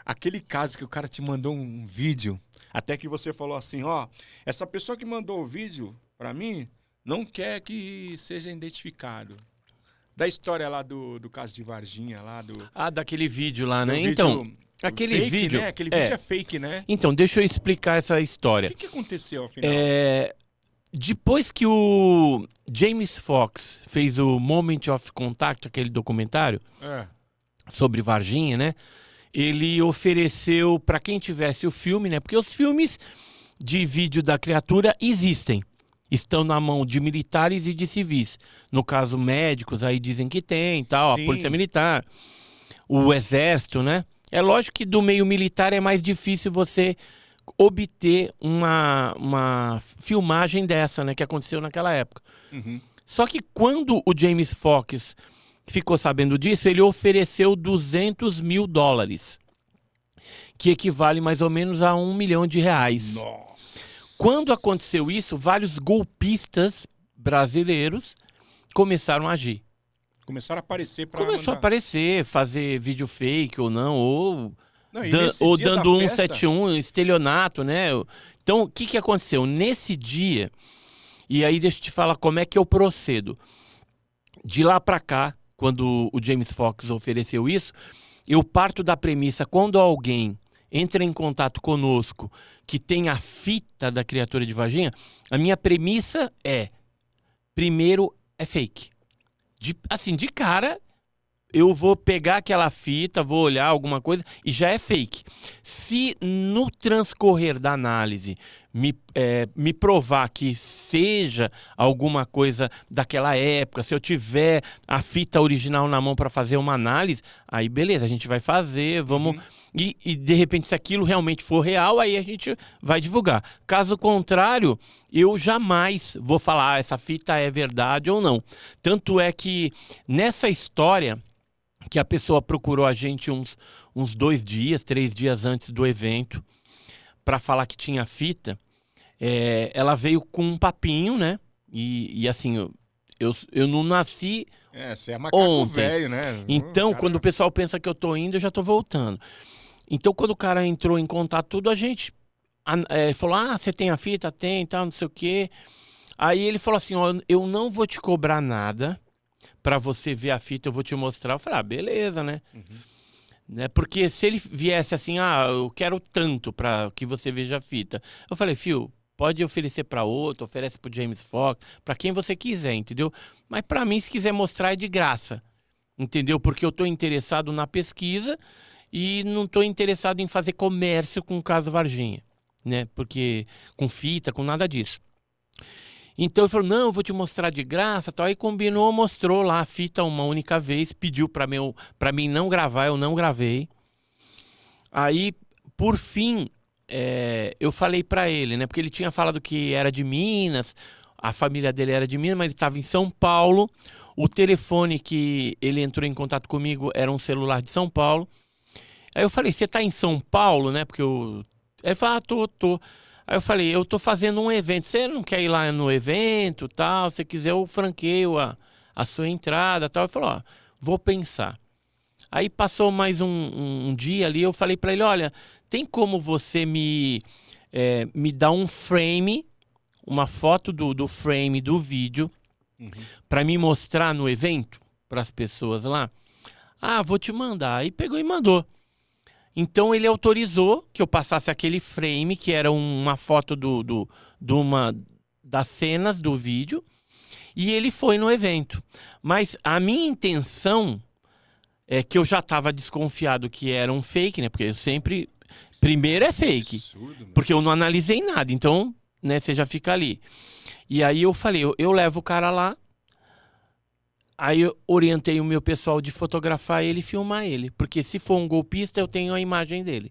Aquele caso que o cara te mandou um vídeo, até que você falou assim, ó, essa pessoa que mandou o vídeo pra mim não quer que seja identificado. Da história lá do caso de Varginha, lá do... daquele vídeo lá, né? Então... Aquele fake, vídeo... Né? Aquele vídeo é fake, né? Então, deixa eu explicar essa história. O que aconteceu, afinal? Depois que o James Fox fez o Moment of Contact, aquele documentário sobre Varginha, né? Ele ofereceu para quem tivesse o filme, né? Porque os filmes de vídeo da criatura existem. Estão na mão de militares e de civis. No caso, médicos, aí dizem que tem, tal, Sim. a polícia militar, o exército, né? É lógico que do meio militar é mais difícil você obter uma filmagem dessa, né? Que aconteceu naquela época. Uhum. Só que quando o James Fox ficou sabendo disso, ele ofereceu $200 mil, que equivale mais ou menos a R$1 milhão. Nossa. Quando aconteceu isso, vários golpistas brasileiros começaram a agir. Começaram a aparecer para Começou a aparecer, fazer vídeo fake ou não, ou Ou dando 171, estelionato, né? Então, o que aconteceu? Nesse dia, e aí deixa eu te falar como é que eu procedo. De lá para cá, quando o James Fox ofereceu isso, eu parto da premissa, quando alguém entra em contato conosco que tem a fita da criatura de Varginha, a minha premissa é, primeiro, é fake. De cara, eu vou pegar aquela fita, vou olhar alguma coisa e já é fake. Se no transcorrer da análise me provar que seja alguma coisa daquela época, se eu tiver a fita original na mão para fazer uma análise, aí beleza, a gente vai fazer, vamos... E de repente, se aquilo realmente for real, aí a gente vai divulgar. Caso contrário, eu jamais vou falar essa fita é verdade ou não. Tanto é que nessa história que a pessoa procurou a gente uns 2 dias, 3 dias antes do evento para falar que tinha fita, ela veio com um papinho, né? E assim, eu não nasci você é macaco ontem. Velho, né? Então, quando o pessoal pensa que eu tô indo, eu já tô voltando. Então, quando o cara entrou em contato, tudo, a gente falou, você tem a fita? Tem, tal, não sei o quê. Aí ele falou assim, ó, eu não vou te cobrar nada para você ver a fita, eu vou te mostrar. Eu falei, beleza, né? Né? Porque se ele viesse assim, eu quero tanto para que você veja a fita. Eu falei, fio, pode oferecer para outro, oferece pro James Fox, para quem você quiser, entendeu? Mas para mim, se quiser mostrar, é de graça, entendeu? Porque eu tô interessado na pesquisa e não estou interessado em fazer comércio com o caso Varginha, né? Porque com fita, com nada disso. Então ele falou, não, eu vou te mostrar de graça, tal. Aí combinou, mostrou lá a fita uma única vez, pediu para mim não gravar, eu não gravei. Aí, por fim, eu falei para ele, né? Porque ele tinha falado que era de Minas, a família dele era de Minas, mas ele estava em São Paulo. O telefone que ele entrou em contato comigo era um celular de São Paulo. Aí eu falei, você tá em São Paulo, né? Porque Ele falou, tô. Aí eu falei, eu tô fazendo um evento, você não quer ir lá no evento, tal? Se quiser eu franqueio a sua entrada, tal. Ele falou, vou pensar. Aí passou mais um dia ali, eu falei pra ele, olha, tem como você me dar um frame, uma foto do frame do vídeo, pra me mostrar no evento, pras pessoas lá? Vou te mandar. Aí pegou e mandou. Então ele autorizou que eu passasse aquele frame, que era uma foto das cenas do vídeo, e ele foi no evento. Mas a minha intenção é que eu já estava desconfiado que era um fake, né? Porque eu sempre... Primeiro é fake, absurdo, porque eu não analisei nada, então, né, você já fica ali. E aí eu falei, eu levo o cara lá. Aí eu orientei o meu pessoal de fotografar ele e filmar ele. Porque se for um golpista, eu tenho a imagem dele.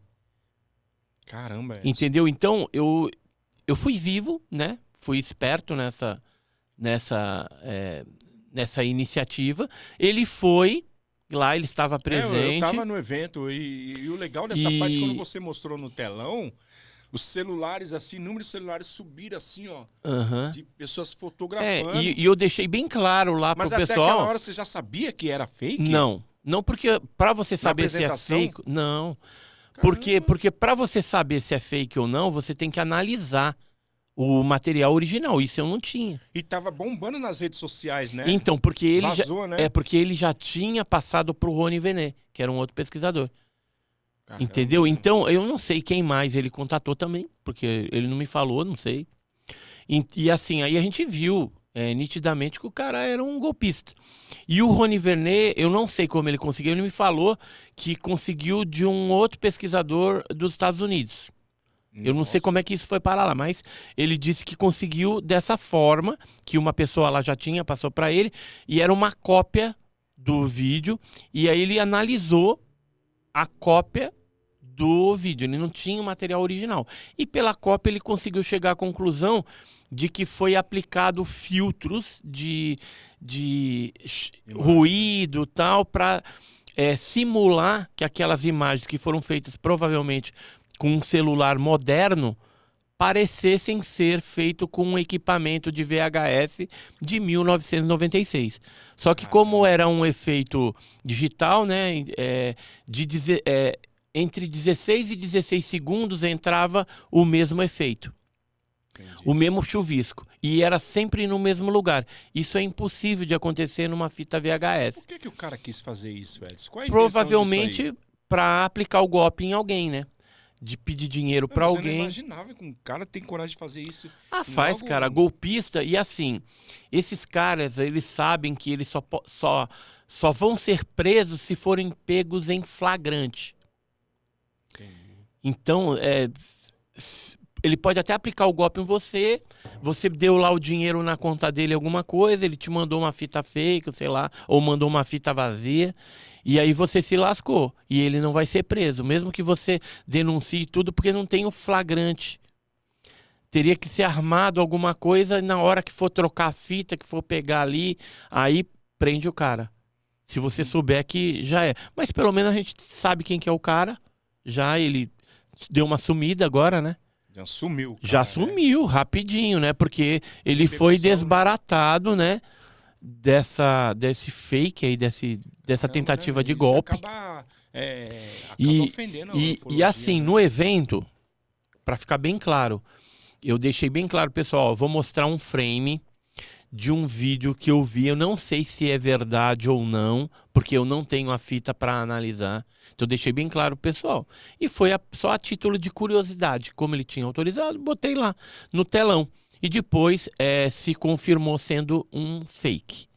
Caramba. Entendeu? Então, eu fui vivo, né? Fui esperto nessa iniciativa. Ele foi lá, ele estava presente. Eu estava no evento e o legal dessa parte, quando você mostrou no telão... Os celulares, assim, números de celulares subiram assim, ó. De pessoas fotografando. E eu deixei bem claro lá pro pessoal. Mas até aquela hora você já sabia que era fake? Não, porque para você saber se é fake... Não. Porque para você saber se é fake ou não, você tem que analisar o material original. Isso eu não tinha. E tava bombando nas redes sociais, né? Então, porque ele vazou, né? Porque ele já tinha passado pro Rony Venet, que era um outro pesquisador. Caramba. Entendeu? Então, eu não sei quem mais ele contatou também, porque ele não me falou, não sei. E assim, aí a gente viu nitidamente que o cara era um golpista. E o Rony Vernet, eu não sei como ele conseguiu, ele me falou que conseguiu de um outro pesquisador dos Estados Unidos. Eu não sei como é que isso foi parar lá, mas ele disse que conseguiu dessa forma, que uma pessoa lá já tinha, passou para ele, e era uma cópia do vídeo, e aí ele analisou a cópia do vídeo, ele não tinha o material original. E pela cópia ele conseguiu chegar à conclusão de que foi aplicado filtros de ruído tal, para simular que aquelas imagens que foram feitas provavelmente com um celular moderno parecessem ser feito com um equipamento de VHS de 1996. Só que como era um efeito digital, né, entre 16 e 16 segundos entrava o mesmo efeito. Entendi. O mesmo chuvisco. E era sempre no mesmo lugar. Isso é impossível de acontecer numa fita VHS. Mas por que o cara quis fazer isso, Edson? Qual a provavelmente para aplicar o golpe em alguém, né? De pedir dinheiro para alguém. Eu não imaginava que um cara tem coragem de fazer isso. Faz, cara, golpista. E assim, esses caras, eles sabem que eles só vão ser presos se forem pegos em flagrante. Entendi. Então, ele pode até aplicar o golpe em você, você deu lá o dinheiro na conta dele, alguma coisa, ele te mandou uma fita fake, sei lá, ou mandou uma fita vazia, e aí você se lascou, e ele não vai ser preso, mesmo que você denuncie tudo, porque não tem o flagrante. Teria que ser armado alguma coisa, na hora que for trocar a fita, que for pegar ali, aí prende o cara. Se você souber que já é. Mas pelo menos a gente sabe quem que é o cara, já ele deu uma sumida agora, né? Já sumiu. Cara, já sumiu, rapidinho, né? Porque ele foi desbaratado, né? Desse fake aí, dessa tentativa de golpe. Acaba ofendendo e assim, né? No evento, para ficar bem claro, eu deixei bem claro, pessoal, eu vou mostrar um frame de um vídeo que eu vi, eu não sei se é verdade ou não, porque eu não tenho a fita para analisar. Então eu deixei bem claro, pessoal. E foi só a título de curiosidade, como ele tinha autorizado, botei lá no telão. E depois se confirmou sendo um fake.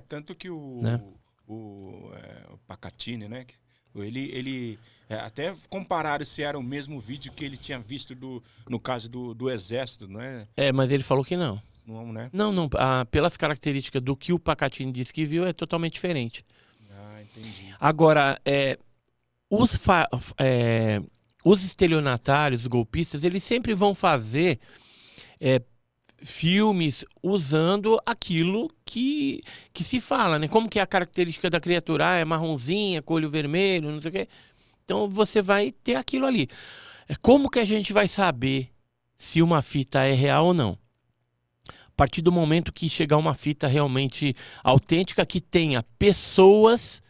Tanto que o Pacatini, né? Ele até compararam se era o mesmo vídeo que ele tinha visto no caso do Exército, não é? Mas ele falou que não. Não, né? Não. Pelas características do que o Pacatini disse que viu, é totalmente diferente. Entendi. Agora, os estelionatários, os golpistas, eles sempre vão fazer filmes usando aquilo que se fala, né? Como que é a característica da criatura? É marronzinha, com olho vermelho, não sei o quê. Então você vai ter aquilo ali. Como que a gente vai saber se uma fita é real ou não? A partir do momento que chegar uma fita realmente autêntica, que tenha pessoas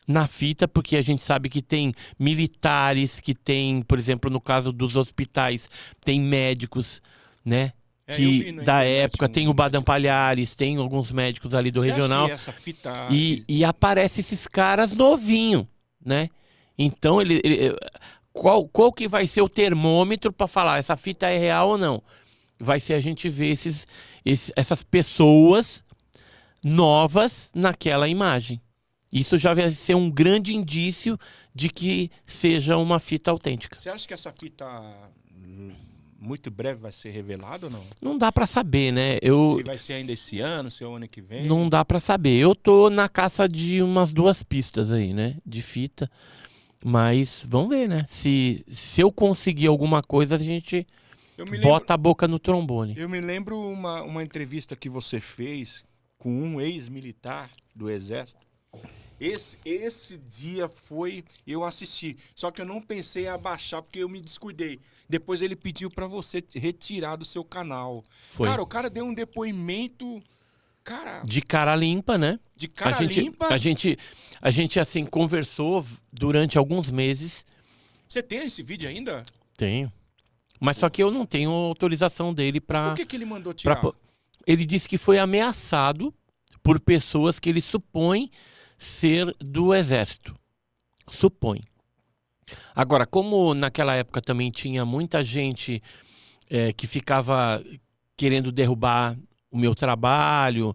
na fita, porque a gente sabe que tem militares, que tem, por exemplo, no caso dos hospitais, tem médicos, né? Que da época tem o Badam Palhares, tem alguns médicos ali do regional. Acha que essa fita... E aparece esses caras novinho, né? Então qual que vai ser o termômetro para falar essa fita é real ou não? Vai ser a gente ver essas pessoas novas naquela imagem. Isso já vai ser um grande indício de que seja uma fita autêntica. Você acha que essa fita muito breve vai ser revelada ou não? Não dá para saber, né? Se vai ser ainda esse ano, se é o ano que vem? Não dá para saber. Eu tô na caça de umas 2 pistas aí, né? De fita. Mas vamos ver, né? Se eu conseguir alguma coisa, a gente... bota a boca no trombone. Eu me lembro uma entrevista que você fez com um ex-militar do Exército. Esse dia eu assisti, só que eu não pensei em abaixar porque eu me descuidei. Depois ele pediu para você retirar do seu canal. Foi. Cara, o cara deu um depoimento, cara... de cara limpa, né? De cara limpa? A gente assim conversou durante alguns meses. Você tem esse vídeo ainda? Tenho. Mas só que eu não tenho autorização dele para... Por que ele mandou tirar? Ele disse que foi ameaçado por pessoas que ele supõe ser do Exército. Supõe. Agora, como naquela época também tinha muita gente que ficava querendo derrubar o meu trabalho,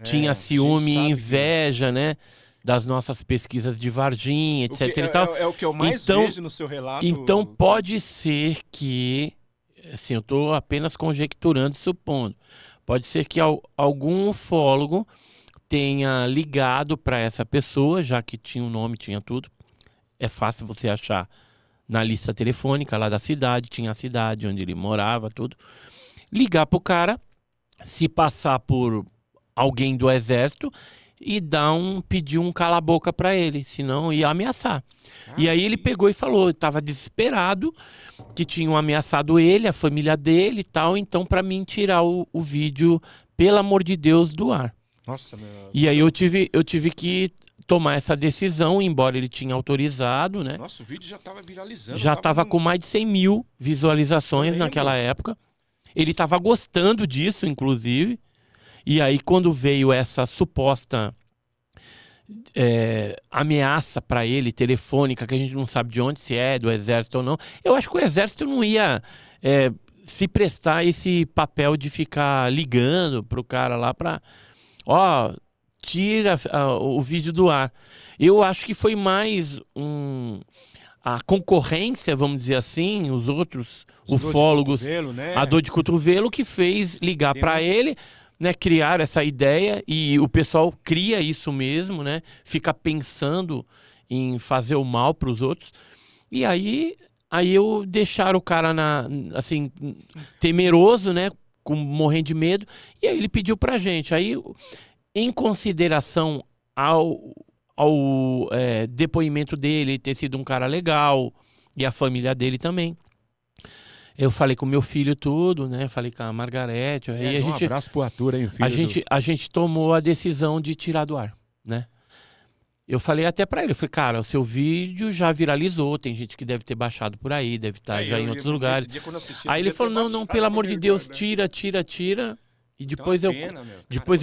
tinha ciúme e inveja, né? Das nossas pesquisas de Varginha, etc. e tal. É o que eu mais vejo no seu relato. Então pode ser que, assim, eu estou apenas conjecturando, supondo, pode ser que algum ufólogo tenha ligado para essa pessoa, já que tinha o nome, tinha tudo. É fácil você achar na lista telefônica lá da cidade, tinha a cidade onde ele morava, tudo. Ligar pro cara, se passar por alguém do exército e pedir um cala-boca para ele, senão ia ameaçar. E aí ele pegou e falou, estava desesperado, que tinham ameaçado ele, a família dele e tal, então para mim tirar o vídeo, pelo amor de Deus, do ar. Nossa, E aí eu tive que tomar essa decisão, embora ele tinha autorizado, né? Nossa, o vídeo já estava viralizando. Já estava com mais de 100 mil visualizações naquela época. Ele estava gostando disso, inclusive. E aí, quando veio essa suposta ameaça para ele, telefônica, que a gente não sabe de onde, se é do exército ou não, eu acho que o exército não ia se prestar esse papel de ficar ligando pro cara lá para... tira o vídeo do ar. Eu acho que foi mais a concorrência, vamos dizer assim, os outros ufólogos, a dor de cotovelo, que fez ligar para ele, né, criar essa ideia, e o pessoal cria isso mesmo, né, fica pensando em fazer o mal para os outros. E aí eu deixar o cara assim, temeroso, né, morrendo de medo, e aí ele pediu pra gente. Aí, em consideração ao depoimento dele ter sido um cara legal, e a família dele também, eu falei com meu filho tudo, né? Falei com a Margarete. Aí um abraço pro Arthur, hein, filho a gente tomou a decisão de tirar do ar, né? Eu falei até pra ele, eu falei, cara, o seu vídeo já viralizou, tem gente que deve ter baixado por aí, deve estar já em outros lugares. Aí ele falou, não, pelo amor de Deus, tira. E depois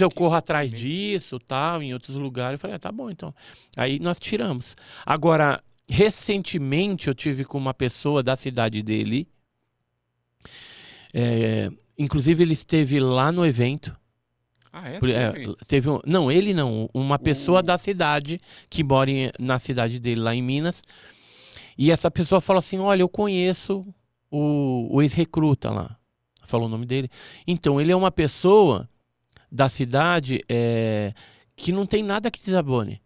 eu corro atrás disso, tal, em outros lugares. Eu falei, tá bom, então. Aí nós tiramos. Agora, recentemente eu tive com uma pessoa da cidade dele, inclusive ele esteve lá no evento. Uma pessoa da cidade que mora na cidade dele, lá em Minas. E essa pessoa falou assim, olha, eu conheço o ex-recruta lá. Falou o nome dele. Então, ele é uma pessoa da cidade que não tem nada que desabone.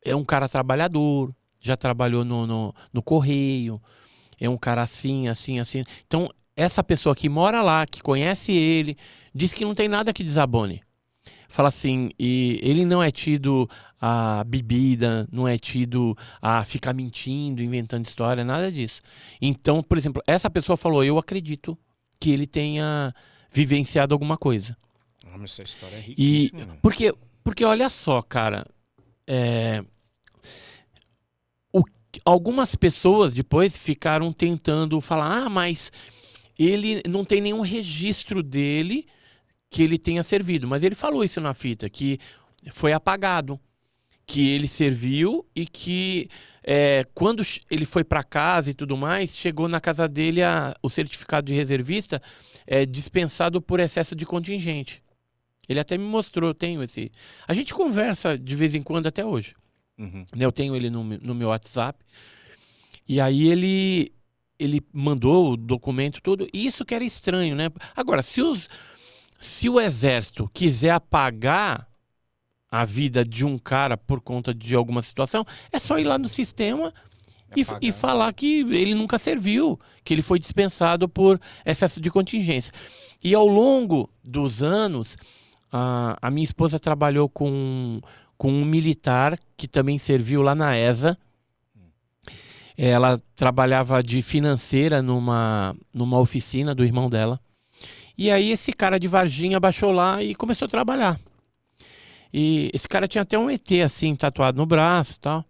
É um cara trabalhador, já trabalhou no correio, é um cara assim. Então, essa pessoa que mora lá, que conhece ele, diz que não tem nada que desabone. Fala assim, e ele não é tido a bebida, não é tido a ficar mentindo, inventando história, nada disso. Então, por exemplo, essa pessoa falou, eu acredito que ele tenha vivenciado alguma coisa. Essa história é riquíssima. Porque olha só, cara, algumas pessoas depois ficaram tentando falar, mas ele não tem nenhum registro dele que ele tenha servido. Mas ele falou isso na fita, que foi apagado, que ele serviu e que quando ele foi para casa e tudo mais, chegou na casa dele o certificado de reservista dispensado por excesso de contingente. Ele até me mostrou, eu tenho esse... A gente conversa de vez em quando até hoje. Uhum. Eu tenho ele no meu WhatsApp. E aí ele mandou o documento todo. E isso que era estranho, né? Agora, se o exército quiser apagar a vida de um cara por conta de alguma situação, é só ir lá no sistema e falar que ele nunca serviu, que ele foi dispensado por excesso de contingência. E ao longo dos anos, a minha esposa trabalhou com um militar que também serviu lá na ESA. Ela trabalhava de financeira numa oficina do irmão dela. E aí esse cara de Varginha baixou lá e começou a trabalhar. E esse cara tinha até um ET assim, tatuado no braço e tal.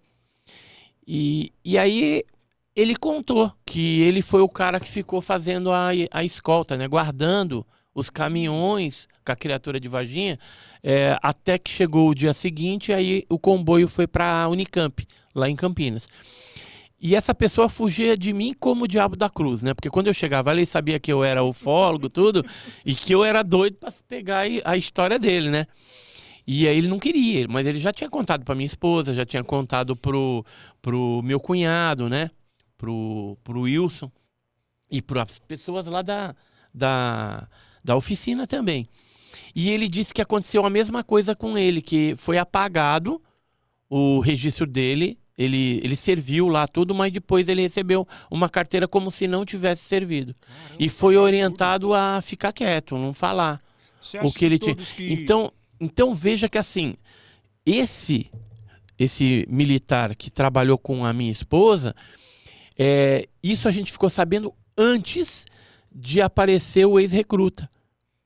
E aí ele contou que ele foi o cara que ficou fazendo a escolta, né? Guardando os caminhões com a criatura de Varginha, até que chegou o dia seguinte, aí o comboio foi para a Unicamp, lá em Campinas. E essa pessoa fugia de mim como o diabo da cruz, né? Porque quando eu chegava ali, ele sabia que eu era ufólogo, tudo, e que eu era doido para pegar a história dele, né? E aí ele não queria, mas ele já tinha contado para minha esposa, já tinha contado pro meu cunhado, né? Pro Wilson e para as pessoas lá da oficina também. E ele disse que aconteceu a mesma coisa com ele, que foi apagado o registro dele. Ele serviu lá tudo, mas depois ele recebeu uma carteira como se não tivesse servido. Caramba, E foi orientado a ficar quieto, não falar o que ele tinha. Então veja que assim, esse militar que trabalhou com a minha esposa, isso a gente ficou sabendo antes de aparecer o ex-recruta.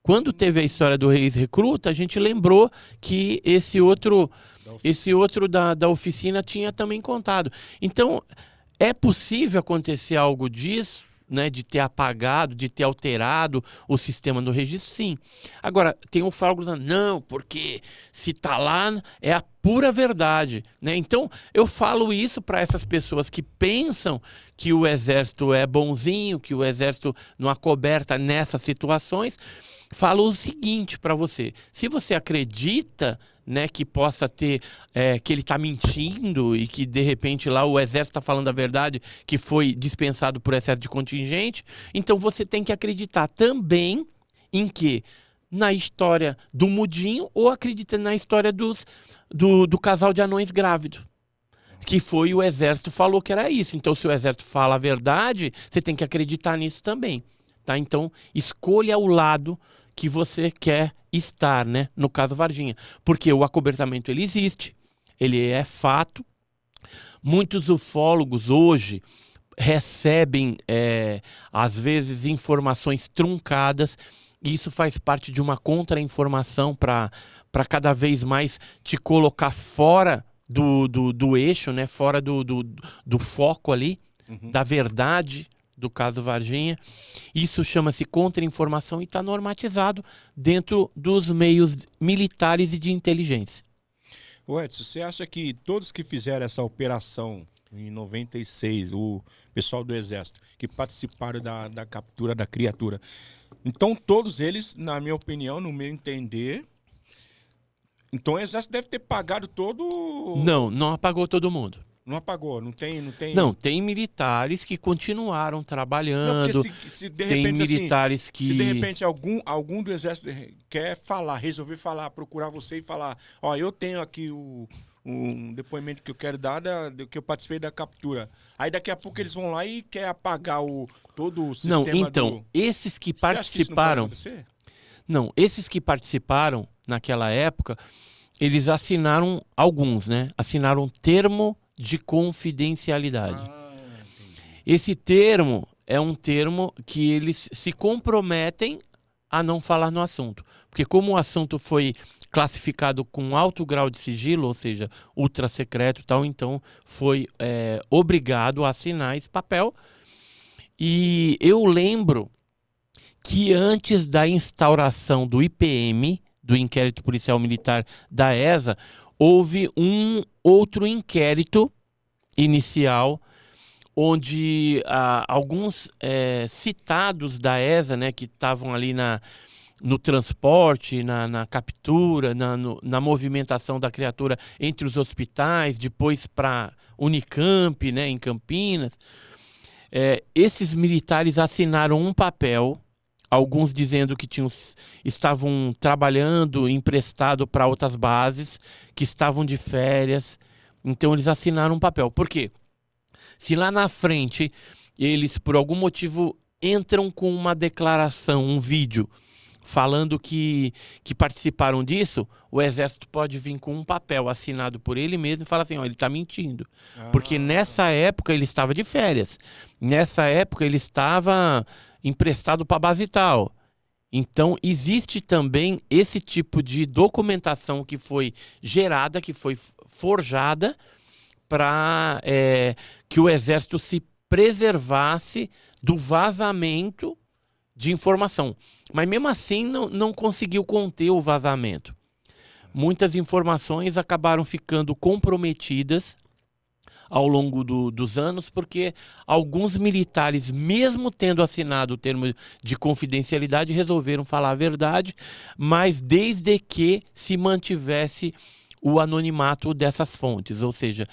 Quando teve a história do ex-recruta, a gente lembrou que esse outro da oficina tinha também contado. Então, é possível acontecer algo disso, né, de ter apagado, de ter alterado o sistema do registro? Sim. Agora, tem um fólogo dizendo, não, porque se está lá é a pura verdade, né? Então, eu falo isso para essas pessoas que pensam que o Exército é bonzinho, que o Exército não acoberta nessas situações. Falo o seguinte para você: se você acredita, né, que possa ter, que ele está mentindo e que de repente lá o Exército está falando a verdade, que foi dispensado por excesso de contingente, então você tem que acreditar também em que? Na história do Mudinho, ou acredita na história do casal de anões grávidos. Que foi o Exército falou que era isso. Então, se o Exército fala a verdade, você tem que acreditar nisso também. Tá? Então, escolha o lado que você quer estar, né? No caso Varginha. Porque o acobertamento ele existe, ele é fato. Muitos ufólogos hoje recebem, às vezes, informações truncadas. E isso faz parte de uma contra-informação para cada vez mais te colocar fora do eixo, né? Fora do foco ali, da verdade do caso Varginha. Isso chama-se contra-informação e está normatizado dentro dos meios militares e de inteligência. Ô Edson, você acha que todos que fizeram essa operação em 96, o pessoal do Exército, que participaram da captura da criatura, então todos eles, na minha opinião, no meu entender, então o Exército deve ter pagado todo... Não apagou todo mundo. Não apagou, não tem... Não, tem militares que continuaram trabalhando. Não, porque se de repente, tem militares assim, que... Se de repente algum do Exército quer falar, resolver falar, procurar você e falar, ó, eu tenho aqui um depoimento que eu quero dar que eu participei da captura. Aí daqui a pouco eles vão lá e quer apagar todo o sistema. Não, então, esses que participaram... Não, esses que participaram naquela época, eles assinaram alguns, né? Assinaram um termo de confidencialidade. Esse termo é um termo que eles se comprometem a não falar no assunto. Porque como o assunto foi classificado com alto grau de sigilo, ou seja, ultra secreto e tal, então foi obrigado a assinar esse papel. E eu lembro que antes da instauração do IPM, do Inquérito Policial Militar da ESA, houve um outro inquérito inicial, onde alguns citados da ESA, né, que estavam ali no transporte, na captura, na movimentação da criatura entre os hospitais, depois para Unicamp, né, em Campinas, esses militares assinaram um papel, alguns dizendo que estavam trabalhando emprestado para outras bases, que estavam de férias. Então eles assinaram um papel. Por quê? Se lá na frente eles, por algum motivo, entram com uma declaração, um vídeo, falando que participaram disso, o Exército pode vir com um papel assinado por ele mesmo e falar assim, ó, ele está mentindo. Porque nessa época ele estava de férias. Nessa época ele estava emprestado para a base tal. Então existe também esse tipo de documentação que foi gerada, que foi forjada para que o Exército se preservasse do vazamento de informação. Mas mesmo assim não conseguiu conter o vazamento. Muitas informações acabaram ficando comprometidas ao longo dos anos, porque alguns militares, mesmo tendo assinado o termo de confidencialidade, resolveram falar a verdade, mas desde que se mantivesse o anonimato dessas fontes, ou seja,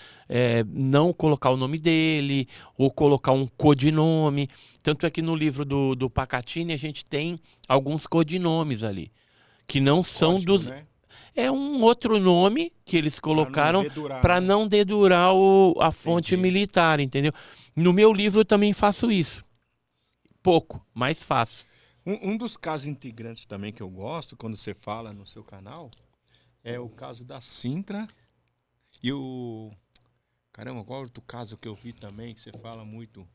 não colocar o nome dele ou colocar um codinome. Tanto é que no livro do Pacatini a gente tem alguns codinomes ali, que não são Código, dos... né? É um outro nome que eles colocaram para Né? não dedurar a fonte Entendi. militar, entendeu? No meu livro eu também faço isso. Pouco, mas faço. Um dos casos integrantes também que eu gosto, quando você fala no seu canal, é o caso da Sintra e o... Caramba, qual outro caso que eu vi também, que você fala muito?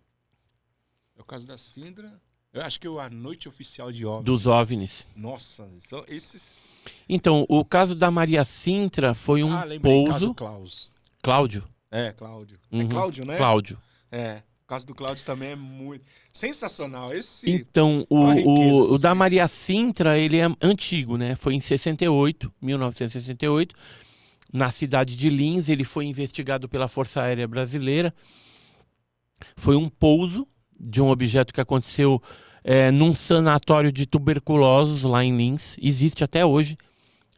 É o caso da Sintra. Eu acho que é a Noite Oficial de OVNI. Dos OVNIs. Nossa, são esses... Então, o caso da Maria Sintra foi um lembrei, pouso... caso Klaus. Cláudio? Cláudio. Uhum. É Cláudio, né? Cláudio. O caso do Cláudio também é muito sensacional. Então, uma riqueza, o da Maria Sintra, ele é antigo, né? Foi em 68, 1968, na cidade de Lins. Ele foi investigado pela Força Aérea Brasileira. Foi um pouso de um objeto que aconteceu num sanatório de tuberculosos lá em Lins. Existe até hoje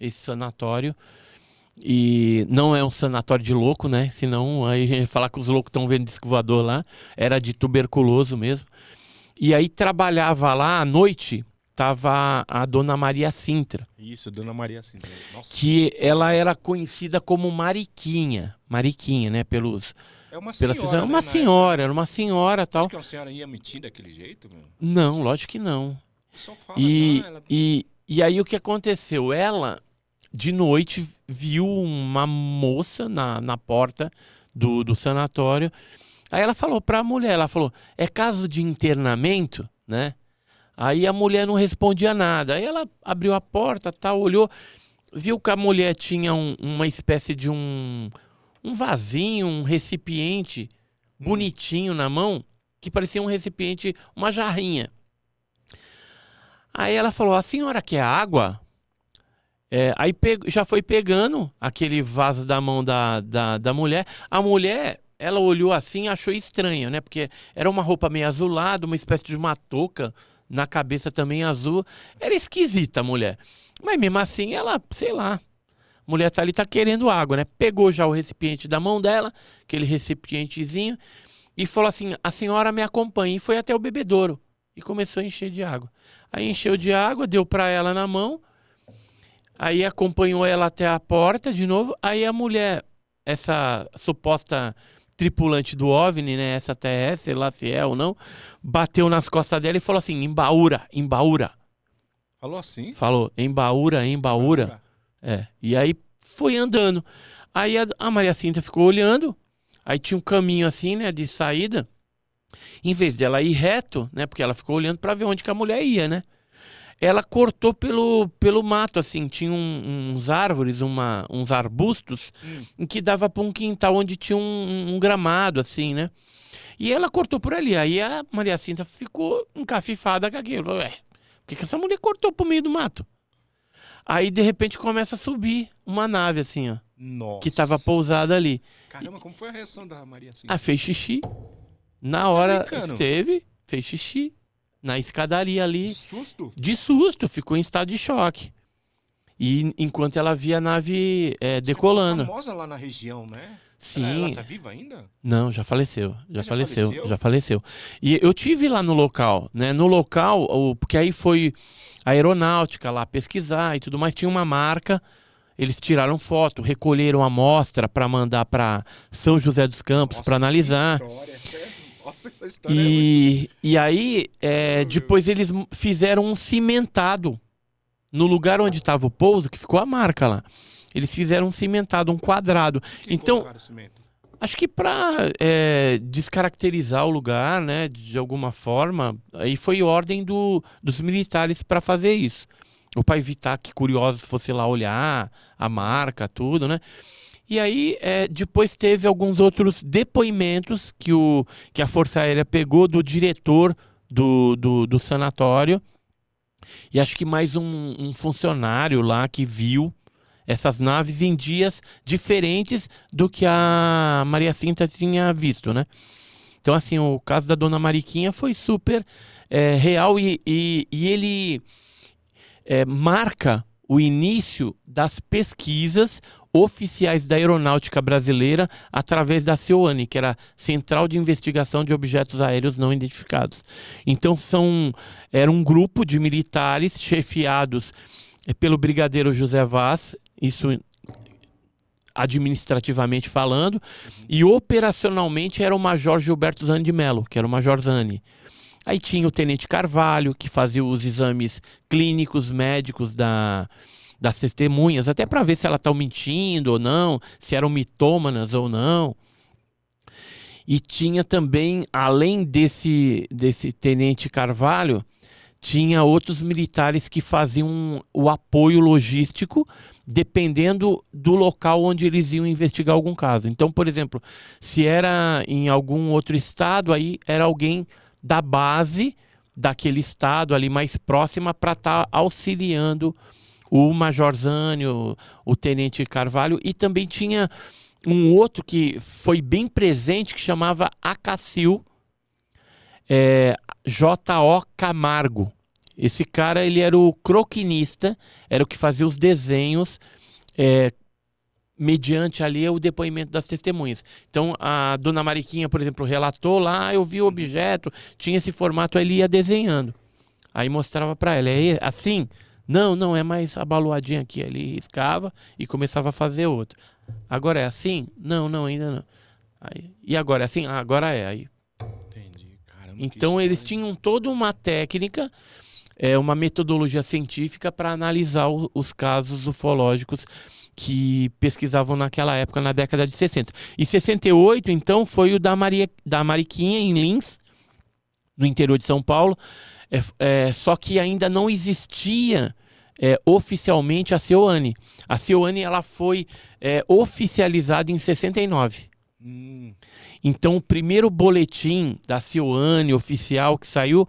esse sanatório. E não é um sanatório de louco, né? Senão aí a gente vai falar que os loucos estão vendo disco voador lá. Era de tuberculoso mesmo. E aí trabalhava lá à noite, tava a dona Maria Sintra. Isso, dona Maria Sintra. Nossa, que ela era conhecida como Mariquinha. Mariquinha, né? é uma pelas senhora, uma senhora, era uma senhora tal. Acho que uma senhora ia mentir daquele jeito, meu. Não, lógico que não. Só fala, E aí o que aconteceu? Ela, de noite, viu uma moça na porta do sanatório. Aí ela falou pra mulher, ela falou, é caso de internamento, né? Aí a mulher não respondia nada. Aí ela abriu a porta, tal, olhou, viu que a mulher tinha uma espécie de um vasinho, um recipiente bonitinho na mão, que parecia um recipiente, uma jarrinha. Aí ela falou, a senhora quer água? Aí já foi pegando aquele vaso da mão da mulher. A mulher, ela olhou assim e achou estranho, né? Porque era uma roupa meio azulada, uma espécie de uma touca, na cabeça também azul. Era esquisita a mulher. Mas mesmo assim, ela, sei lá, a mulher tá ali, tá querendo água, né? Pegou já o recipiente da mão dela, aquele recipientezinho, e falou assim, a senhora me acompanha. E foi até o bebedouro. E começou a encher de água. Aí encheu de água, deu pra ela na mão. Aí acompanhou ela até a porta de novo. Aí a mulher, essa suposta tripulante do OVNI, né? Essa TS, sei lá se é ou não, bateu nas costas dela e falou assim, embaúra, embaúra. Falou assim? Falou, embaúra, embaúra. E aí foi andando. Aí a Maria Cinta ficou olhando. Aí tinha um caminho assim, né, de saída. Em vez dela ir reto, né, porque ela ficou olhando para ver onde que a mulher ia, né? Ela cortou pelo mato, assim, tinha uns árvores, uns arbustos, em que dava para um quintal onde tinha um gramado, assim, né? E ela cortou por ali. Aí a Maria Cinta ficou encafifada com aquilo. Por que essa mulher cortou pro meio do mato? Aí, de repente, começa a subir uma nave, assim, ó. Nossa. Que tava pousada ali. Caramba, como foi a reação da Maria Cinta? Ah, fez xixi. Na hora fez xixi. Na escadaria ali. De susto? De susto, ficou em estado de choque. E enquanto ela via a nave decolando. É famosa lá na região, né? Sim. Ela tá viva ainda? Não, já faleceu. Já faleceu? Já faleceu. E eu tive lá no local, né? No local, porque aí foi a aeronáutica lá pesquisar e tudo mais. Tinha uma marca. Eles tiraram foto, recolheram a amostra para mandar para São José dos Campos para analisar. Que história. Nossa, essa história E aí, depois eles fizeram um cimentado no lugar onde estava o pouso, que ficou a marca lá. Eles fizeram um cimentado, um quadrado. Então, acho que para descaracterizar o lugar, né, de alguma forma, aí foi ordem dos militares para fazer isso. Ou para evitar que curiosos fossem lá olhar a marca, tudo, né? E aí, depois teve alguns outros depoimentos que a Força Aérea pegou do diretor do sanatório. E acho que mais um funcionário lá que viu essas naves em dias diferentes do que a Maria Cinta tinha visto, né? Então, assim, o caso da Dona Mariquinha foi super real e ele marca o início das pesquisas oficiais da aeronáutica brasileira através da CEOANI, que era Central de Investigação de Objetos Aéreos Não Identificados. Então era um grupo de militares chefiados pelo brigadeiro José Vaz, isso administrativamente falando, e operacionalmente era o Major Gilberto Zani de Mello, que era o Major Zani. Aí tinha o Tenente Carvalho, que fazia os exames clínicos, médicos das testemunhas, até para ver se elas estão mentindo ou não, se eram mitômanas ou não. E tinha também, além desse Tenente Carvalho, tinha outros militares que faziam o apoio logístico, dependendo do local onde eles iam investigar algum caso. Então, por exemplo, se era em algum outro estado, aí era alguém da base daquele estado ali mais próxima para estar auxiliando o Major Zani, o Tenente Carvalho, e também tinha um outro que foi bem presente que chamava Acacil, J.O. Camargo. Esse cara, ele era o croquinista, era o que fazia os desenhos mediante ali o depoimento das testemunhas. Então, a Dona Mariquinha, por exemplo, relatou lá, eu vi o objeto, tinha esse formato, aí ele ia desenhando. Aí mostrava para ela, é assim? Não, é mais abaloadinho aqui. Ele riscava e começava a fazer outro. Agora é assim? Não, ainda não. Aí, e agora é assim? Agora é. Aí. Entendi. Caramba, então, eles tinham toda uma técnica, uma metodologia científica para analisar os casos ufológicos que pesquisavam naquela época, na década de 60. E 68, então, foi o da Mariquinha, em Lins, no interior de São Paulo. Só que ainda não existia oficialmente a CEOANI. A CEOANI ela foi oficializada em 69. Então, o primeiro boletim da CEOANI oficial que saiu,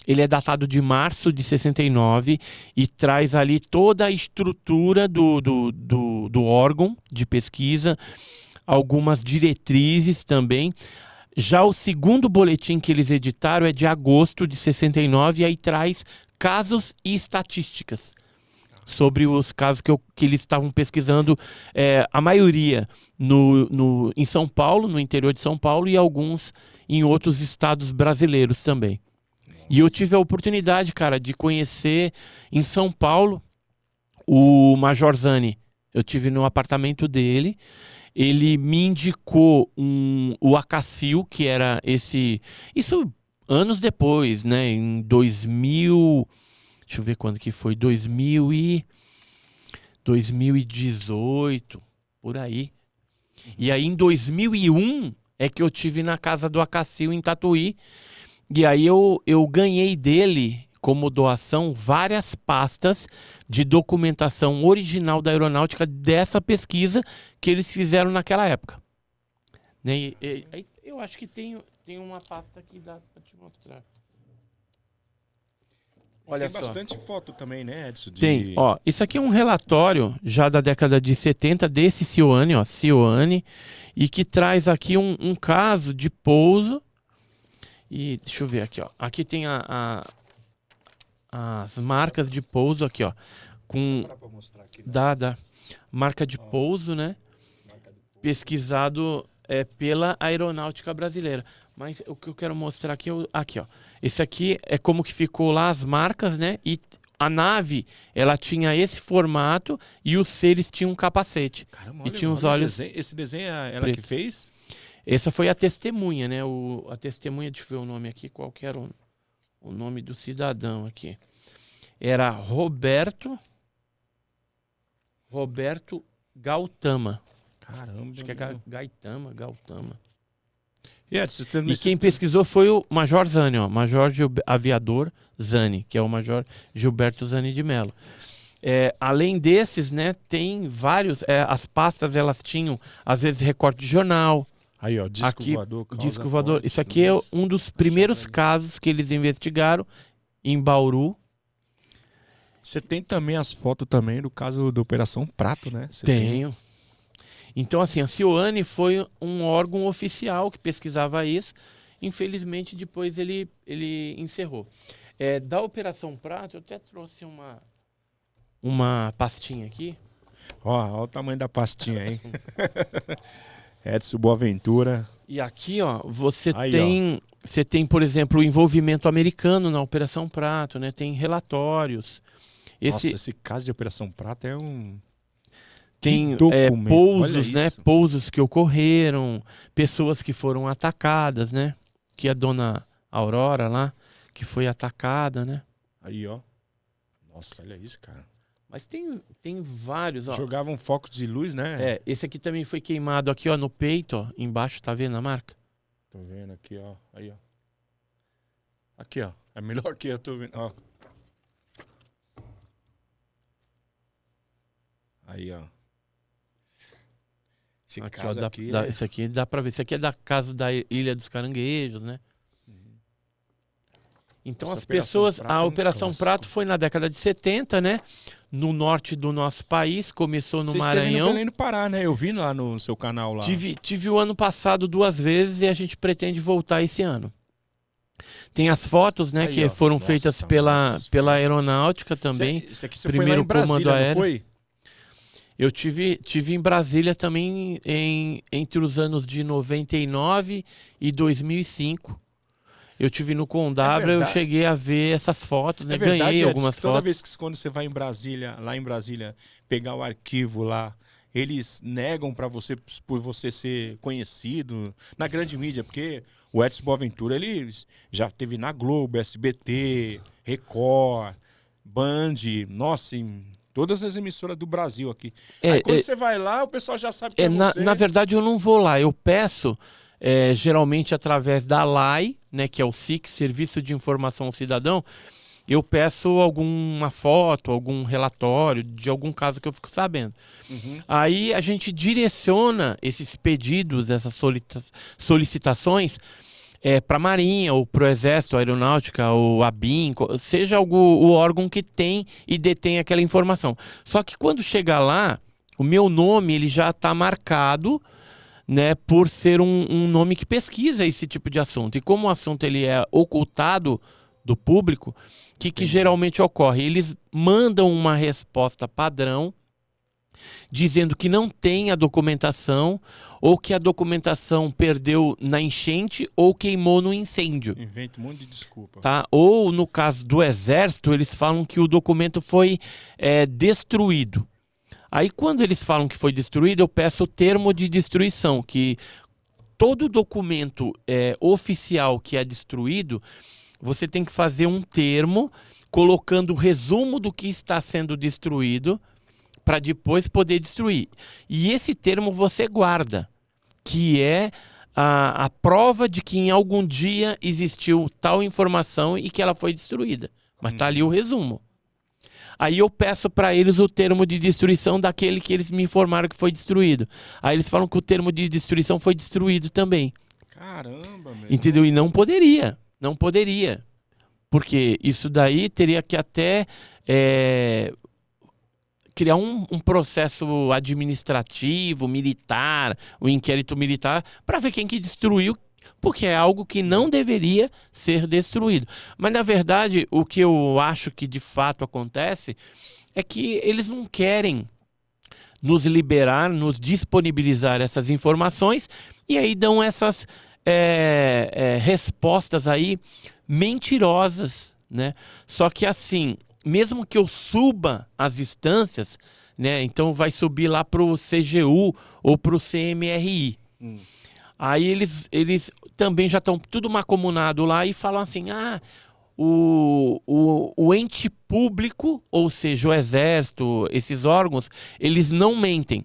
ele é datado de março de 69 e traz ali toda a estrutura do órgão de pesquisa, algumas diretrizes também. Já o segundo boletim que eles editaram é de agosto de 69 e aí traz casos e estatísticas sobre os casos que eles estavam pesquisando, a maioria em São Paulo, no interior de São Paulo, e alguns em outros estados brasileiros também. E eu tive a oportunidade, cara, de conhecer em São Paulo o Major Zani. Eu tive no apartamento dele. Ele me indicou o Acacil, que era esse... Isso anos depois, né? Em 2000... Deixa eu ver quando que foi. 2018, por aí. E aí, em 2001, é que eu tive na casa do Acacil, em Tatuí. E aí eu ganhei dele, como doação, várias pastas de documentação original da aeronáutica dessa pesquisa que eles fizeram naquela época. Né? Eu acho que tem uma pasta que dá para te mostrar. Olha tem só. Bastante foto também, né, Edson? Tem. Ó, isso aqui é um relatório já da década de 70 desse CEOANI, ó, CEOANI, e que traz aqui um caso de pouso. E deixa eu ver aqui, ó. Aqui tem as marcas de pouso aqui, ó. Com dá marca de pouso, né? Pesquisado pela Aeronáutica Brasileira. Mas o que eu quero mostrar aqui aqui, ó. Esse aqui é como que ficou lá as marcas, né? E a nave, ela tinha esse formato e os seres tinham um capacete. Caramba, e tinha os olhos. Esse desenho é ela preto. que fez? Essa foi a testemunha, né? A testemunha, deixa eu ver o nome aqui, qual que era o nome do cidadão aqui. Era Roberto Gautama. Caramba. Acho que é Gautama. E quem pesquisou foi o Major Zani, ó, Major Aviador Zani, que é o Major Gilberto Zani de Mello. Além desses, né, tem vários, as pastas elas tinham, às vezes, recorte de jornal. Aí, ó, disco aqui, voador. Disco voador. Isso aqui é um dos primeiros casos que eles investigaram em Bauru. Você tem também as fotos também do caso da Operação Prato, né? Tenho. Então, assim, a Cioane foi um órgão oficial que pesquisava isso. Infelizmente, depois ele encerrou. Da Operação Prato, eu até trouxe uma pastinha aqui. Ó o tamanho da pastinha aí. Edson Boaventura. E aqui, ó, você tem, por exemplo, o envolvimento americano na Operação Prato, né? Tem relatórios. Nossa, esse caso de Operação Prato é um... Tem pousos, né? Pousos que ocorreram, pessoas que foram atacadas, né? Que a dona Aurora lá, que foi atacada, né? Aí, ó. Nossa, olha isso, cara. Mas tem vários, ó. Jogavam focos de luz, né? Esse aqui também foi queimado aqui, ó, no peito, ó. Embaixo, tá vendo a marca? Tô vendo aqui, ó. Aí, ó. Aqui, ó. É melhor que eu tô vendo, ó. Aí, ó. Esse aqui, caso ó, aqui, esse aqui dá pra ver. Esse aqui é da casa da Ilha dos Caranguejos, né? Então as pessoas... A Operação Prato foi na década de 70, né? No norte do nosso país, começou no Maranhão. Você esteve no Belém do Pará, né? Eu vi lá no seu canal lá. Tive o ano passado 2 vezes e a gente pretende voltar esse ano. Tem as fotos, né? Aí, que foram feitas pela aeronáutica também. Isso aqui você primeiro foi lá em Brasília, comando aéreo. Não foi? Eu tive em Brasília também entre os anos de 99 e 2005. Eu tive no Condab, eu cheguei a ver essas fotos, né? Verdade, ganhei algumas fotos. Toda vez que quando você vai em Brasília, lá em Brasília, pegar o arquivo lá, eles negam para você, por você ser conhecido na grande mídia, porque o Edson Boaventura, ele já teve na Globo, SBT, Record, Band, nossa, em todas as emissoras do Brasil aqui. Aí quando você vai lá, o pessoal já sabe que é você. Na verdade, eu não vou lá, eu peço... geralmente através da LAI, né, que é o SIC, Serviço de Informação ao Cidadão, eu peço alguma foto, algum relatório de algum caso que eu fico sabendo. Aí a gente direciona esses pedidos, essas solicitações para a Marinha, ou para o Exército, a Aeronáutica, ou a ABIN, seja o órgão que tem e detém aquela informação. Só que quando chega lá, o meu nome ele já está marcado, né, por ser um nome que pesquisa esse tipo de assunto. E como o assunto ele é ocultado do público, o que geralmente ocorre? Eles mandam uma resposta padrão dizendo que não tem a documentação, ou que a documentação perdeu na enchente ou queimou no incêndio. Inventa um monte de desculpa. Tá? Ou no caso do Exército, eles falam que o documento foi destruído. Aí quando eles falam que foi destruído, eu peço o termo de destruição, que todo documento oficial que é destruído, você tem que fazer um termo colocando o resumo do que está sendo destruído para depois poder destruir. E esse termo você guarda, que é a prova de que em algum dia existiu tal informação e que ela foi destruída. Mas está ali o resumo. Aí eu peço para eles o termo de destruição daquele que eles me informaram que foi destruído. Aí eles falam que o termo de destruição foi destruído também. Caramba, meu. Entendeu? E não poderia. Não poderia. Porque isso daí teria que até criar um processo administrativo, militar, um inquérito militar, para ver quem que destruiu, porque é algo que não deveria ser destruído. Mas, na verdade, o que eu acho que de fato acontece é que eles não querem nos liberar, nos disponibilizar essas informações, e aí dão essas respostas aí mentirosas, né? Só que assim, mesmo que eu suba as instâncias, né? Então vai subir lá para o CGU ou para o CMRI. Aí eles também já estão tudo mancomunado lá e falam assim, o ente público, ou seja, o Exército, esses órgãos, eles não mentem.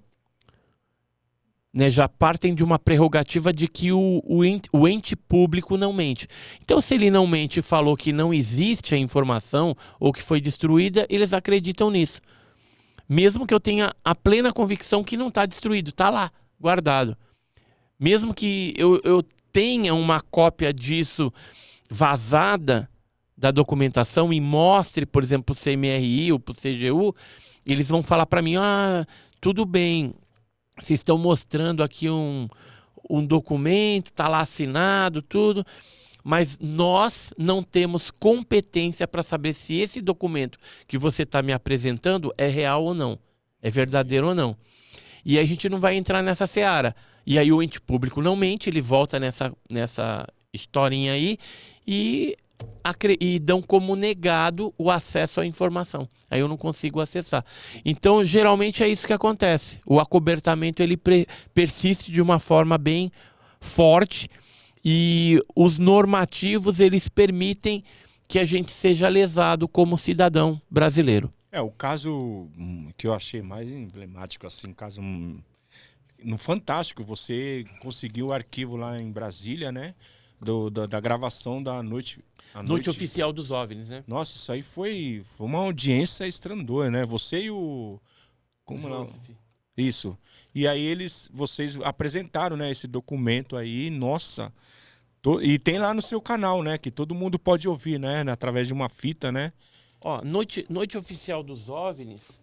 Né, já partem de uma prerrogativa de que o ente público não mente. Então, se ele não mente e falou que não existe a informação ou que foi destruída, eles acreditam nisso. Mesmo que eu tenha a plena convicção que não está destruído, está lá, guardado. Mesmo que eu tenha uma cópia disso vazada, da documentação e mostre, por exemplo, para o CMRI ou para o CGU, eles vão falar para mim, tudo bem, vocês estão mostrando aqui um documento, está lá assinado, tudo, mas nós não temos competência para saber se esse documento que você está me apresentando é real ou não, é verdadeiro ou não. E aí a gente não vai entrar nessa seara. E aí o ente público não mente, ele volta nessa historinha aí e dão como negado o acesso à informação. Aí eu não consigo acessar. Então, geralmente é isso que acontece. O acobertamento ele persiste de uma forma bem forte e os normativos eles permitem que a gente seja lesado como cidadão brasileiro. O caso que eu achei mais emblemático, assim, caso no Fantástico, você conseguiu o arquivo lá em Brasília, né? Da gravação da noite oficial dos OVNIs, né? Nossa, isso aí foi uma audiência estrondora, né? Você e o... Como lá? Isso. E aí vocês apresentaram, né, esse documento aí, nossa. E tem lá no seu canal, né? Que todo mundo pode ouvir, né? Através de uma fita, né? Noite oficial dos OVNIs.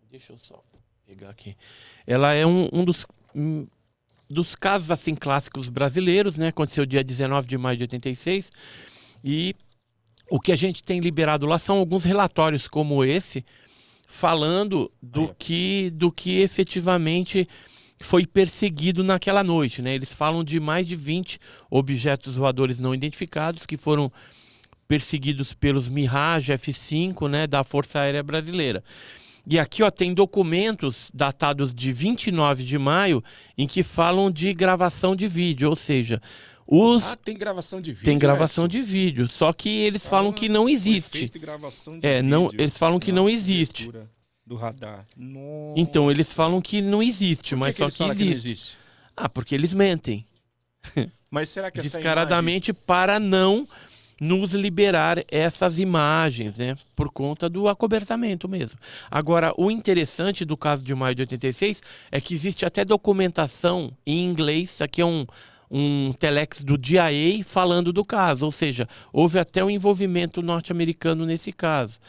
Deixa eu só pegar aqui. Ela é um dos casos assim clássicos brasileiros, né? Aconteceu dia 19 de maio de 86. E o que a gente tem liberado lá são alguns relatórios como esse, falando do que efetivamente foi perseguido naquela noite, né? Eles falam de mais de 20 objetos voadores não identificados que foram perseguidos pelos Mirage F-5, né, da Força Aérea Brasileira. E aqui tem documentos datados de 29 de maio em que falam de gravação de vídeo, ou seja, tem gravação de vídeo. Tem gravação de vídeo, só que eles falam que não existe. Eles falam que não existe. Do radar. Nossa. Então eles falam que não existe, mas só que existe. Porque eles mentem. Mas será que descaradamente para não nos liberar essas imagens, né? Por conta do acobertamento mesmo. Agora, o interessante do caso de maio de 86 é que existe até documentação em inglês. Isso aqui é um telex do DIA falando do caso, ou seja, houve até um envolvimento norte-americano nesse caso.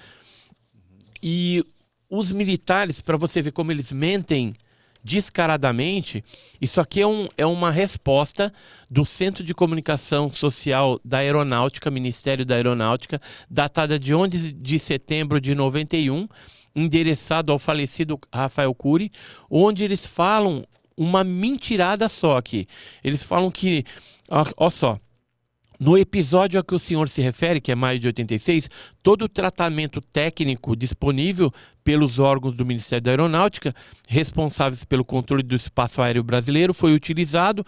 E os militares, para você ver como eles mentem descaradamente, isso aqui é uma resposta do Centro de Comunicação Social da Aeronáutica, Ministério da Aeronáutica, datada de 11 de setembro de 91, endereçado ao falecido Rafael Cury, onde eles falam uma mentirada só aqui. Eles falam que, ó só, no episódio a que o senhor se refere, que é maio de 86, todo o tratamento técnico disponível pelos órgãos do Ministério da Aeronáutica, responsáveis pelo controle do espaço aéreo brasileiro, foi utilizado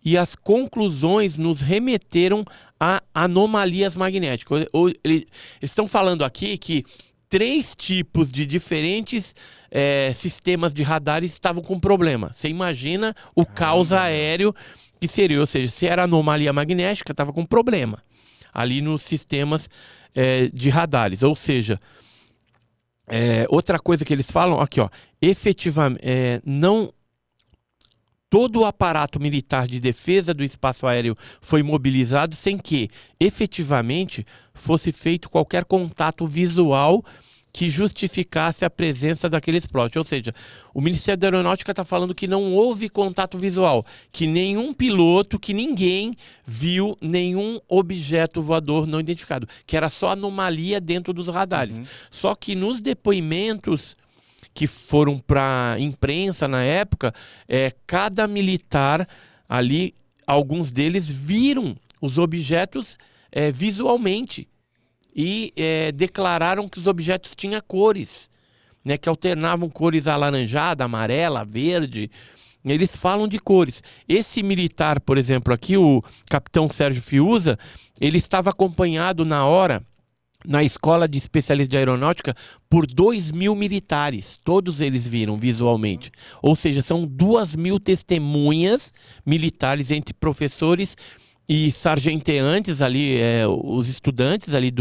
e as conclusões nos remeteram a anomalias magnéticas. Eles estão falando aqui que 3 tipos de diferentes sistemas de radares estavam com problema. Você imagina o caos aéreo que seria, ou seja, se era anomalia magnética, estava com problema ali nos sistemas de radares. Ou seja, outra coisa que eles falam, aqui, efetivamente, todo o aparato militar de defesa do espaço aéreo foi mobilizado sem que, efetivamente, fosse feito qualquer contato visual que justificasse a presença daquele plot. Ou seja, o Ministério da Aeronáutica está falando que não houve contato visual, que nenhum piloto, que ninguém viu nenhum objeto voador não identificado, que era só anomalia dentro dos radares. Só que nos depoimentos que foram para a imprensa na época, cada militar ali, alguns deles viram os objetos visualmente. E declararam que os objetos tinham cores, né, que alternavam cores alaranjada, amarela, verde. Eles falam de cores. Esse militar, por exemplo, aqui, o capitão Sérgio Fiuza, ele estava acompanhado na hora, na escola de especialistas de aeronáutica, por 2.000 militares. Todos eles viram visualmente. Ou seja, são 2.000 testemunhas militares entre professores e sargenteantes ali, os estudantes ali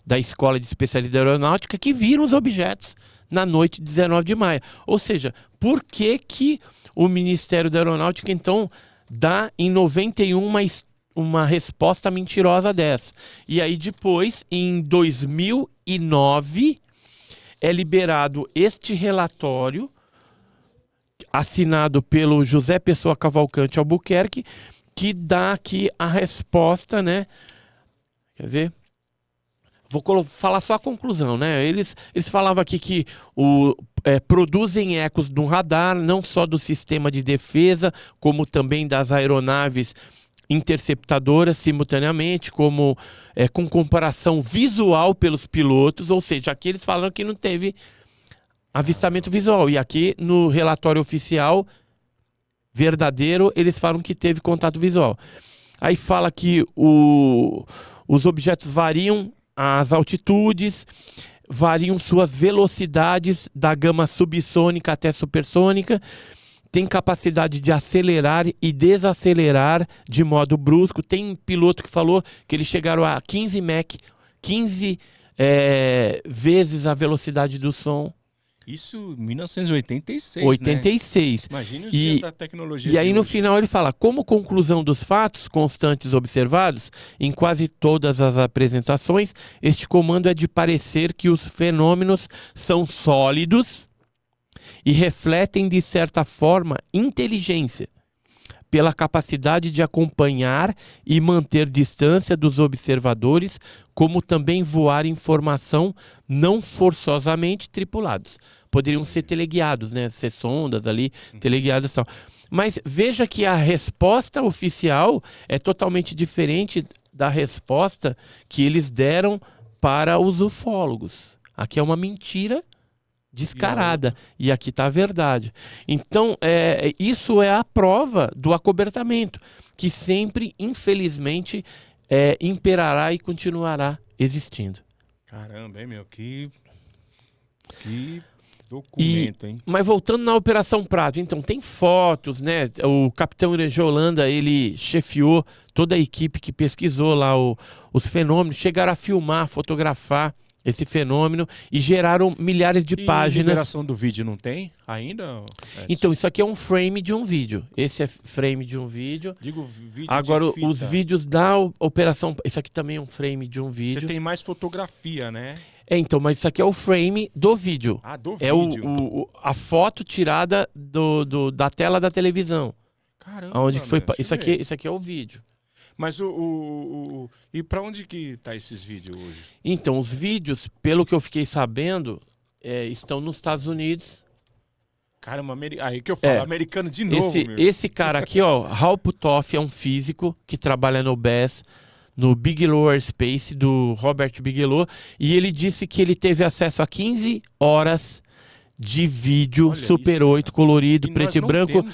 da Escola de Especialistas da Aeronáutica que viram os objetos na noite de 19 de maio. Ou seja, por que o Ministério da Aeronáutica, então, dá em 91 uma resposta mentirosa dessa. E aí depois, em 2009, é liberado este relatório assinado pelo José Pessoa Cavalcante Albuquerque, que dá aqui a resposta, né? Quer ver? Vou falar só a conclusão, né? Eles falavam aqui que produzem ecos no radar, não só do sistema de defesa, como também das aeronaves interceptadoras simultaneamente, como com comparação visual pelos pilotos, ou seja, aqui eles falam que não teve avistamento visual, e aqui no relatório oficial verdadeiro eles falam que teve contato visual. Aí fala que os objetos variam as altitudes, variam suas velocidades da gama subsônica até supersônica, tem capacidade de acelerar e desacelerar de modo brusco. Tem piloto que falou que eles chegaram a 15 Mach, 15 vezes a velocidade do som. Isso em 1986, 86. Né? Imagina os dias da tecnologia. E aí no final ele fala, como conclusão dos fatos constantes observados em quase todas as apresentações, este comando é de parecer que os fenômenos são sólidos e refletem de certa forma inteligência, pela capacidade de acompanhar e manter distância dos observadores, como também voar em formação não forçosamente tripulados. Poderiam ser teleguiados, né? Ser sondas ali, teleguiadas e tal. Mas veja que a resposta oficial é totalmente diferente da resposta que eles deram para os ufólogos. Aqui é uma mentira descarada, e aqui está a verdade. Então, isso é a prova do acobertamento, que sempre, infelizmente, imperará e continuará existindo. Caramba, hein, meu? Que documento, hein? Mas voltando na Operação Prato, então, tem fotos, né? O capitão Irangê Holanda, ele chefiou toda a equipe que pesquisou lá os fenômenos, chegaram a filmar, fotografar esse fenômeno e geraram milhares de páginas. A liberação do vídeo não tem ainda? Então, isso aqui é um frame de um vídeo. Esse é frame de um vídeo. Digo, vídeo agora, de fita. os vídeos da operação... Isso aqui também é um frame de um vídeo. Você tem mais fotografia, né? Então, mas isso aqui é o frame do vídeo. Ah, do vídeo. A foto tirada da tela da televisão. Caramba, Onde que foi... Isso aqui é o vídeo. Mas e pra onde que tá esses vídeos hoje? Então, os vídeos, pelo que eu fiquei sabendo, estão nos Estados Unidos. Caramba, aí que eu falo, americano de novo, esse cara aqui, ó, Hal Puthoff, é um físico que trabalha no BES, no Bigelow Aerospace, do Robert Bigelow, e ele disse que ele teve acesso a 15 horas de vídeo Super 8 colorido, preto e branco,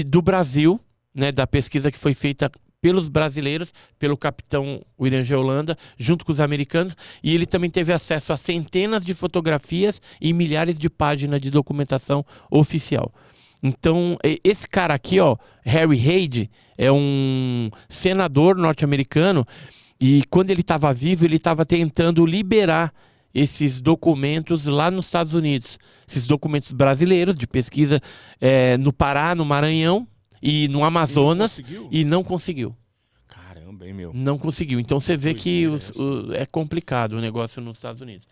do Brasil, né, da pesquisa que foi feita pelos brasileiros, pelo capitão Irangê Holanda, junto com os americanos, e ele também teve acesso a centenas de fotografias e milhares de páginas de documentação oficial. Então, esse cara aqui, ó, Harry Reid, é um senador norte-americano, e quando ele estava vivo, ele estava tentando liberar esses documentos lá nos Estados Unidos. Esses documentos brasileiros de pesquisa no Pará, no Maranhão, e no Amazonas, e não conseguiu. Caramba, hein, meu? Não conseguiu. Então você vê que é complicado o negócio nos Estados Unidos.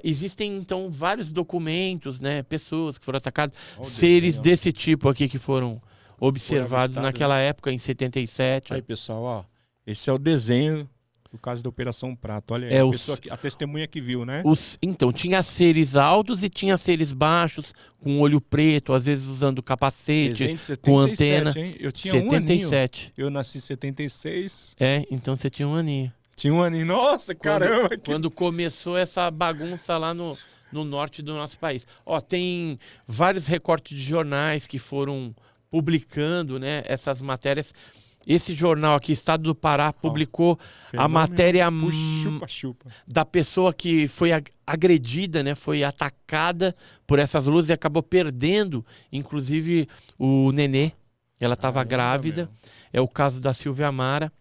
Existem, então, vários documentos, né? Pessoas que foram atacadas, seres desse tipo aqui que foram observados naquela época, em 77. Aí, pessoal, ó, esse é o desenho do caso da Operação Prato. Olha aí, a testemunha que viu, né? Então, tinha seres altos e tinha seres baixos, com olho preto, às vezes usando capacete, 77, com antena. Hein? Eu tinha 77. Eu nasci em 76. Então você tinha um aninho. Tinha um aninho. Nossa, caramba! Quando começou essa bagunça lá no norte do nosso país. Ó, tem vários recortes de jornais que foram publicando, né, essas matérias. Esse jornal aqui, Estado do Pará, publicou a matéria da pessoa que foi agredida, né, foi atacada por essas luzes e acabou perdendo, inclusive, o nenê. Ela estava grávida. É o caso da Silvia Amara.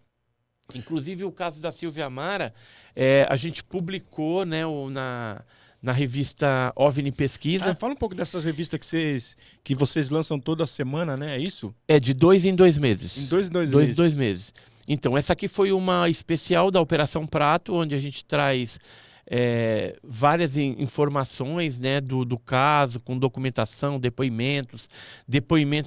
Inclusive, o caso da Silvia Amara, a gente publicou, né, na revista OVNI Pesquisa. Fala um pouco dessas revistas que vocês lançam toda semana, né? É isso? É de 2 em 2 meses. Em 2 em 2 meses. meses. 2 meses. Então, essa aqui foi uma especial da Operação Prato, onde a gente traz várias informações, né, do caso, com documentação, depoimentos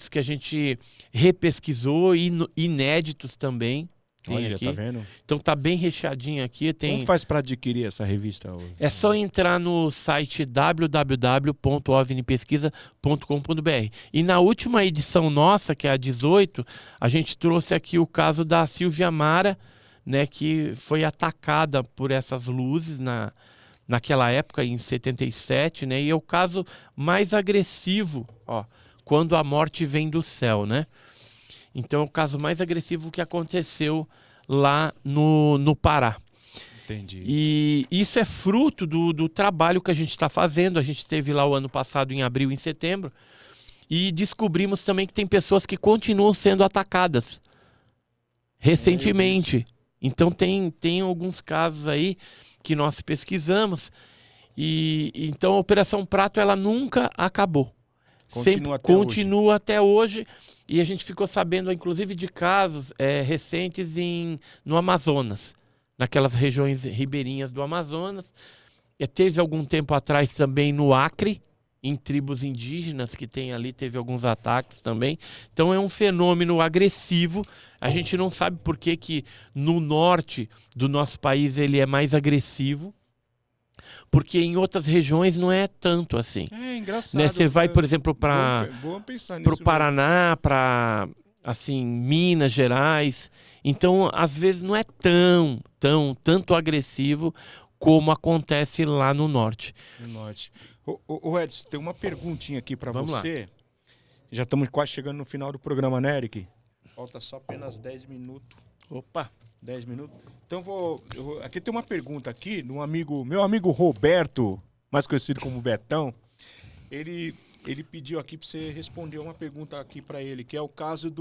que a gente repesquisou e inéditos também. Tem Olha, aqui. tá vendo? Então tá bem recheadinho aqui. Como faz para adquirir essa revista? É só entrar no site www.ovnipesquisa.com.br. E na última edição nossa, que é a 18, a gente trouxe aqui o caso da Silvia Mara, né, que foi atacada por essas luzes naquela época, em 77, né, e é o caso mais agressivo, ó, quando a morte vem do céu, né? Então é o caso mais agressivo que aconteceu lá no Pará. Entendi. E isso é fruto do trabalho que a gente está fazendo. A gente esteve lá o ano passado, em abril e em setembro, e descobrimos também que tem pessoas que continuam sendo atacadas recentemente. Então tem alguns casos aí que nós pesquisamos. E então a Operação Prato, ela nunca acabou. Continua até hoje. E a gente ficou sabendo, inclusive, de casos recentes no Amazonas, naquelas regiões ribeirinhas do Amazonas. Teve algum tempo atrás também no Acre, em tribos indígenas que tem ali, teve alguns ataques também. Então é um fenômeno agressivo. A gente não sabe por que no norte do nosso país ele é mais agressivo, porque em outras regiões não é tanto assim. É engraçado. Né? Você vai, por exemplo, para o Paraná, para assim, Minas Gerais. Então, às vezes, não é tanto agressivo como acontece lá no norte. No norte. Ô Edson, tem uma perguntinha aqui para você. Lá. Já estamos quase chegando no final do programa, né, Eric? Falta só apenas 10 minutos. Opa! 10 minutos. Então aqui tem uma pergunta aqui do meu amigo Roberto, mais conhecido como Betão. Ele pediu aqui para você responder uma pergunta aqui para ele, que é o caso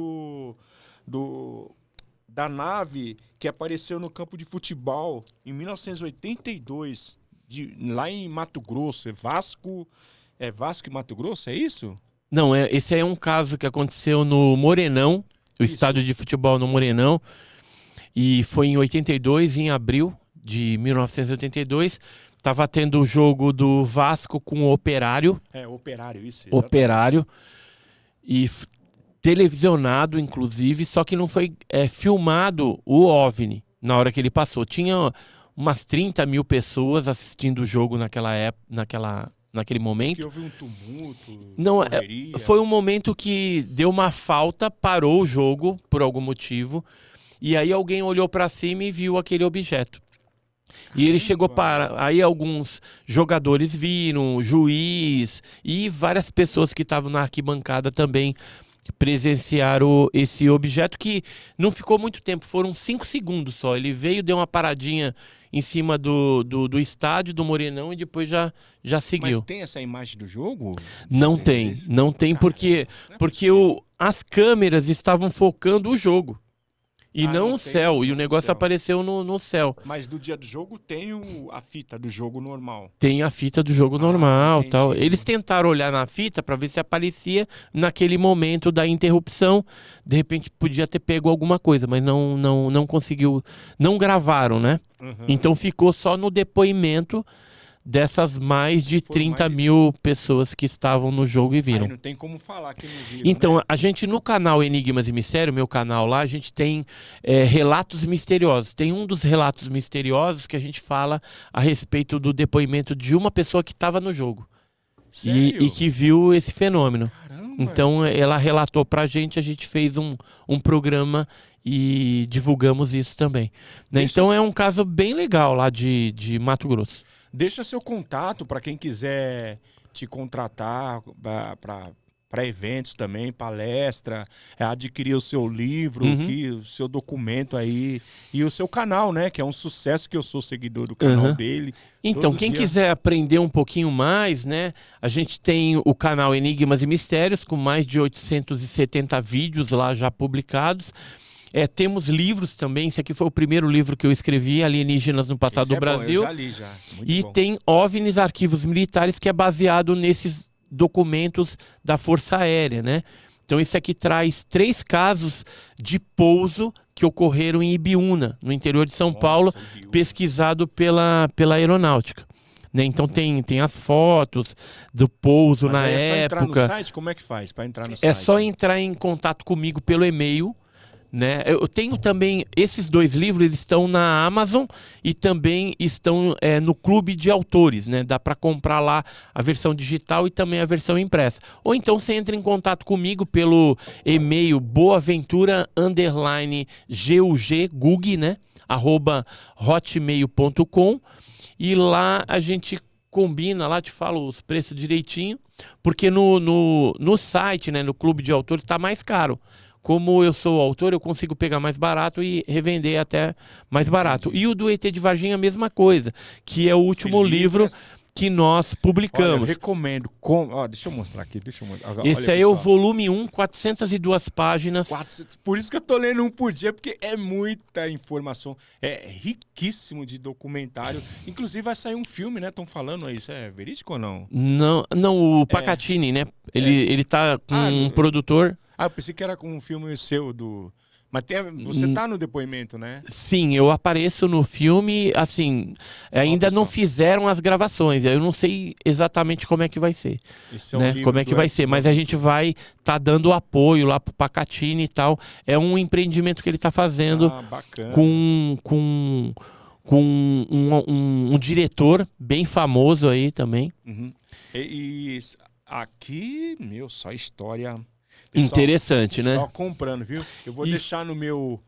da nave que apareceu no campo de futebol em 1982, lá em Mato Grosso. Vasco e Mato Grosso, é isso? Não, esse é um caso que aconteceu no Morenão, estádio de futebol no Morenão. E foi em 82, em abril de 1982. Estava tendo o jogo do Vasco com o Operário. Operário, isso. Exatamente. Operário. E televisionado, inclusive, só que não foi filmado o OVNI na hora que ele passou. Tinha umas 30 mil pessoas assistindo o jogo naquele momento. Diz que houve um tumulto, não, foi um momento que deu uma falta, parou o jogo por algum motivo. E aí alguém olhou para cima e viu aquele objeto. E ele chegou para... Aí alguns jogadores viram, juiz e várias pessoas que estavam na arquibancada também presenciaram esse objeto, que não ficou muito tempo, foram 5 segundos só. Ele veio, deu uma paradinha em cima do estádio, do Morenão, e depois já seguiu. Mas tem essa imagem do jogo? Não tem porque as câmeras estavam focando o jogo. E não o céu, e o negócio apareceu no céu. Mas do dia do jogo tem a fita do jogo normal? Tem a fita do jogo normal, tal. Eles tentaram olhar na fita para ver se aparecia naquele momento da interrupção. De repente podia ter pego alguma coisa, mas não conseguiu, não gravaram, né? Uhum. Então ficou só no depoimento dessas mais de 30 mil pessoas que estavam no jogo e viram. Aí não tem como falar que não viram, então, né? A gente no canal Enigmas e Mistério, meu canal lá, a gente tem relatos misteriosos. Tem um dos relatos misteriosos que a gente fala a respeito do depoimento de uma pessoa que estava no jogo. E que viu esse fenômeno. Caramba, então, ela relatou pra gente, a gente fez um programa e divulgamos isso também. Né? Então, é um caso bem legal lá de Mato Grosso. Deixa seu contato para quem quiser te contratar para eventos também, palestra, adquirir o seu livro, o seu documento aí e o seu canal, né? Que é um sucesso, que eu sou seguidor do canal dele. Então, quem quiser aprender um pouquinho mais, né? A gente tem o canal Enigmas e Mistérios, com mais de 870 vídeos lá já publicados. Temos livros também. Esse aqui foi o primeiro livro que eu escrevi, Alienígenas no Passado do Brasil. Bom, eu já li, já. E tem OVNIs, Arquivos Militares, que é baseado nesses documentos da Força Aérea, né? Então esse aqui traz 3 casos de pouso que ocorreram em Ibiúna, no interior de São Paulo, Ibiúna. pesquisado pela aeronáutica. Né? Então tem as fotos do pouso na é só entrar no época. site? Como é que faz para entrar no site? É só entrar em contato comigo pelo e-mail. Né? Eu tenho também, esses 2 livros, eles estão na Amazon e também estão no Clube de Autores, né? Dá para comprar lá a versão digital e também a versão impressa. Ou então você entra em contato comigo pelo e-mail boaventura_gug, né? @hotmail.com, e lá a gente combina, lá te falo os preços direitinho, porque no site, né, no Clube de Autores, está mais caro. Como eu sou autor, eu consigo pegar mais barato e revender até mais barato. E o do ET de Varginha, a mesma coisa, que é o último livro que nós publicamos. Olha, eu recomendo. Deixa eu mostrar aqui. Esse aí é o volume 1, 402 páginas. 400, por isso que eu tô lendo um por dia, porque é muita informação. É riquíssimo de documentário. Inclusive vai sair um filme, né? Estão falando aí. Isso é verídico ou não? Não, o Pacatini, né? Ele tá com um produtor... eu pensei que era com um filme seu do... Mas você tá no depoimento, né? Sim, eu apareço no filme, assim, ainda não fizeram as gravações, eu não sei exatamente como é que vai ser, Esse é né? Como é que vai ser, mas a gente vai dando apoio lá pro Pacatini e tal. É um empreendimento que ele tá fazendo com um diretor bem famoso aí também. Uhum. E aqui, só história... Pessoal, interessante, né? Só comprando, viu? Eu vou deixar no meu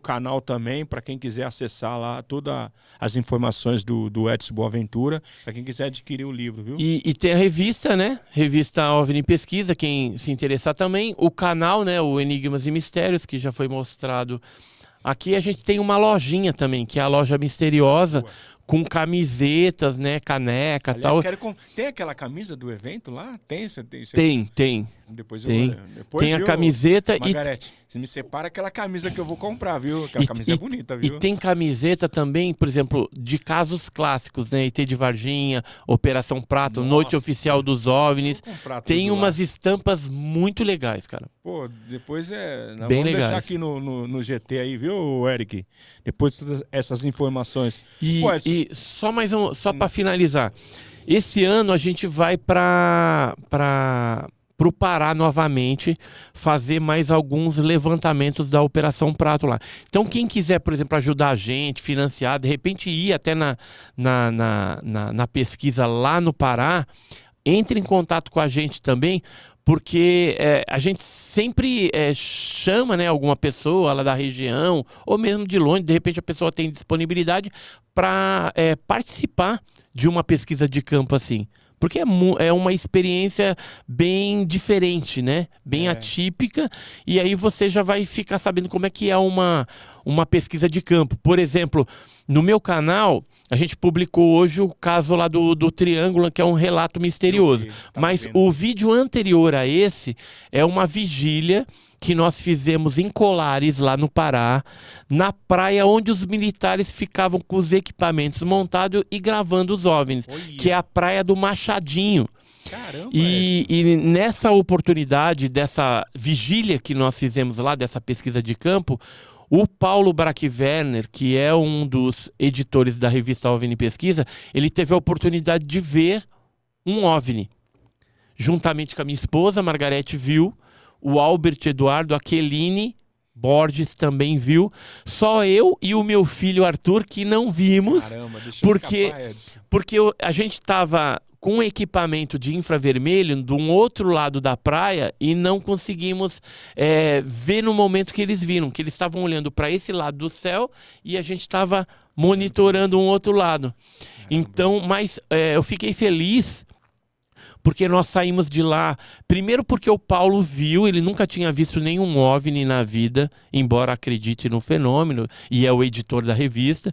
canal também, para quem quiser acessar lá todas as informações do Edson Boaventura, para quem quiser adquirir o livro, viu? E tem a revista, né? Revista OVNI Pesquisa, quem se interessar também. O canal, né? O Enigmas e Mistérios, que já foi mostrado aqui. A gente tem uma lojinha também, que é a Loja Misteriosa, com camisetas, né? Caneca e tal. Tem aquela camisa do evento lá? Tem. Depois tem a camiseta. Margarete, você me separa aquela camisa que eu vou comprar, viu? Aquela camisa é bonita, viu? E tem camiseta também, por exemplo, de casos clássicos, né? ET de Varginha, Operação Prato, Noite Oficial dos OVNIs. Tem umas estampas muito legais, cara. Pô, depois nós bem vamos legais. deixar aqui no GT aí, viu, Eric? Depois todas essas informações. E só para finalizar, esse ano a gente vai para o Pará novamente fazer mais alguns levantamentos da Operação Prato lá. Então quem quiser, por exemplo, ajudar a gente, financiar, de repente ir até na pesquisa lá no Pará, entre em contato com a gente também, porque a gente sempre chama, né, alguma pessoa lá da região, ou mesmo de longe, de repente a pessoa tem disponibilidade para participar de uma pesquisa de campo assim. Porque é uma experiência bem diferente, né? Bem atípica, e aí você já vai ficar sabendo como é que é uma pesquisa de campo. Por exemplo, no meu canal, a gente publicou hoje o caso lá do Triângulo, que é um relato misterioso. Mas o vídeo anterior a esse é uma vigília que nós fizemos em Colares, lá no Pará, na praia onde os militares ficavam com os equipamentos montados e gravando os OVNIs, que é a praia do Machadinho. Caramba, e nessa oportunidade, dessa vigília que nós fizemos lá, dessa pesquisa de campo, o Paulo Brackwerner, que é um dos editores da revista OVNI Pesquisa, ele teve a oportunidade de ver um OVNI. Juntamente com a minha esposa, Margarete, viu. O Albert Eduardo, a Queline Borges também viu. Só eu e o meu filho Arthur que não vimos. Caramba, deixa porque a gente estava com equipamento de infravermelho de um outro lado da praia e não conseguimos ver no momento que eles viram, que eles estavam olhando para esse lado do céu e a gente estava monitorando um outro lado. Então, mas eu fiquei feliz porque nós saímos de lá, primeiro porque o Paulo viu, ele nunca tinha visto nenhum OVNI na vida, embora acredite no fenômeno, e é o editor da revista,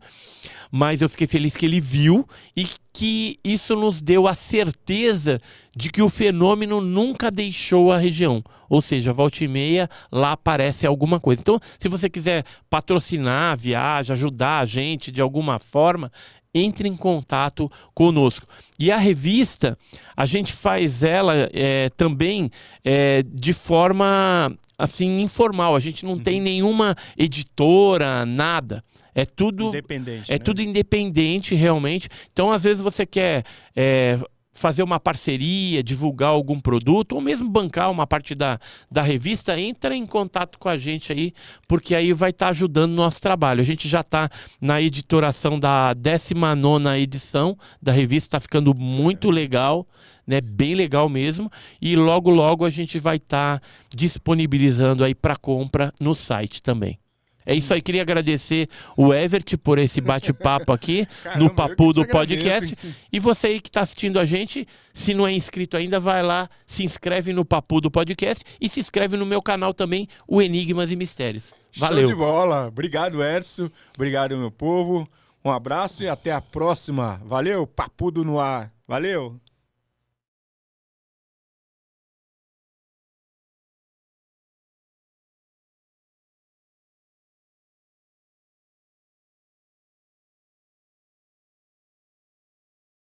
mas eu fiquei feliz que ele viu e que isso nos deu a certeza de que o fenômeno nunca deixou a região. Ou seja, volta e meia, lá aparece alguma coisa. Então, se você quiser patrocinar a viagem, ajudar a gente de alguma forma, entre em contato conosco. E a revista, a gente faz ela também de forma assim informal. A gente não tem nenhuma editora, nada. É tudo independente. tudo independente realmente. Então, às vezes você quer fazer uma parceria, divulgar algum produto, ou mesmo bancar uma parte da revista, entra em contato com a gente aí, porque aí vai estar ajudando o nosso trabalho. A gente já está na editoração da 19ª edição da revista, está ficando muito legal, né? Bem legal mesmo, e logo logo a gente vai estar disponibilizando aí para compra no site também. É isso aí, queria agradecer o Evert por esse bate-papo aqui no Papudo Podcast. E você aí que está assistindo a gente, se não é inscrito ainda, vai lá, se inscreve no Papudo Podcast e se inscreve no meu canal também, o Enigmas e Mistérios. Valeu. Show de bola. Obrigado, Edson. Obrigado, meu povo. Um abraço e até a próxima. Valeu, Papudo no ar. Valeu.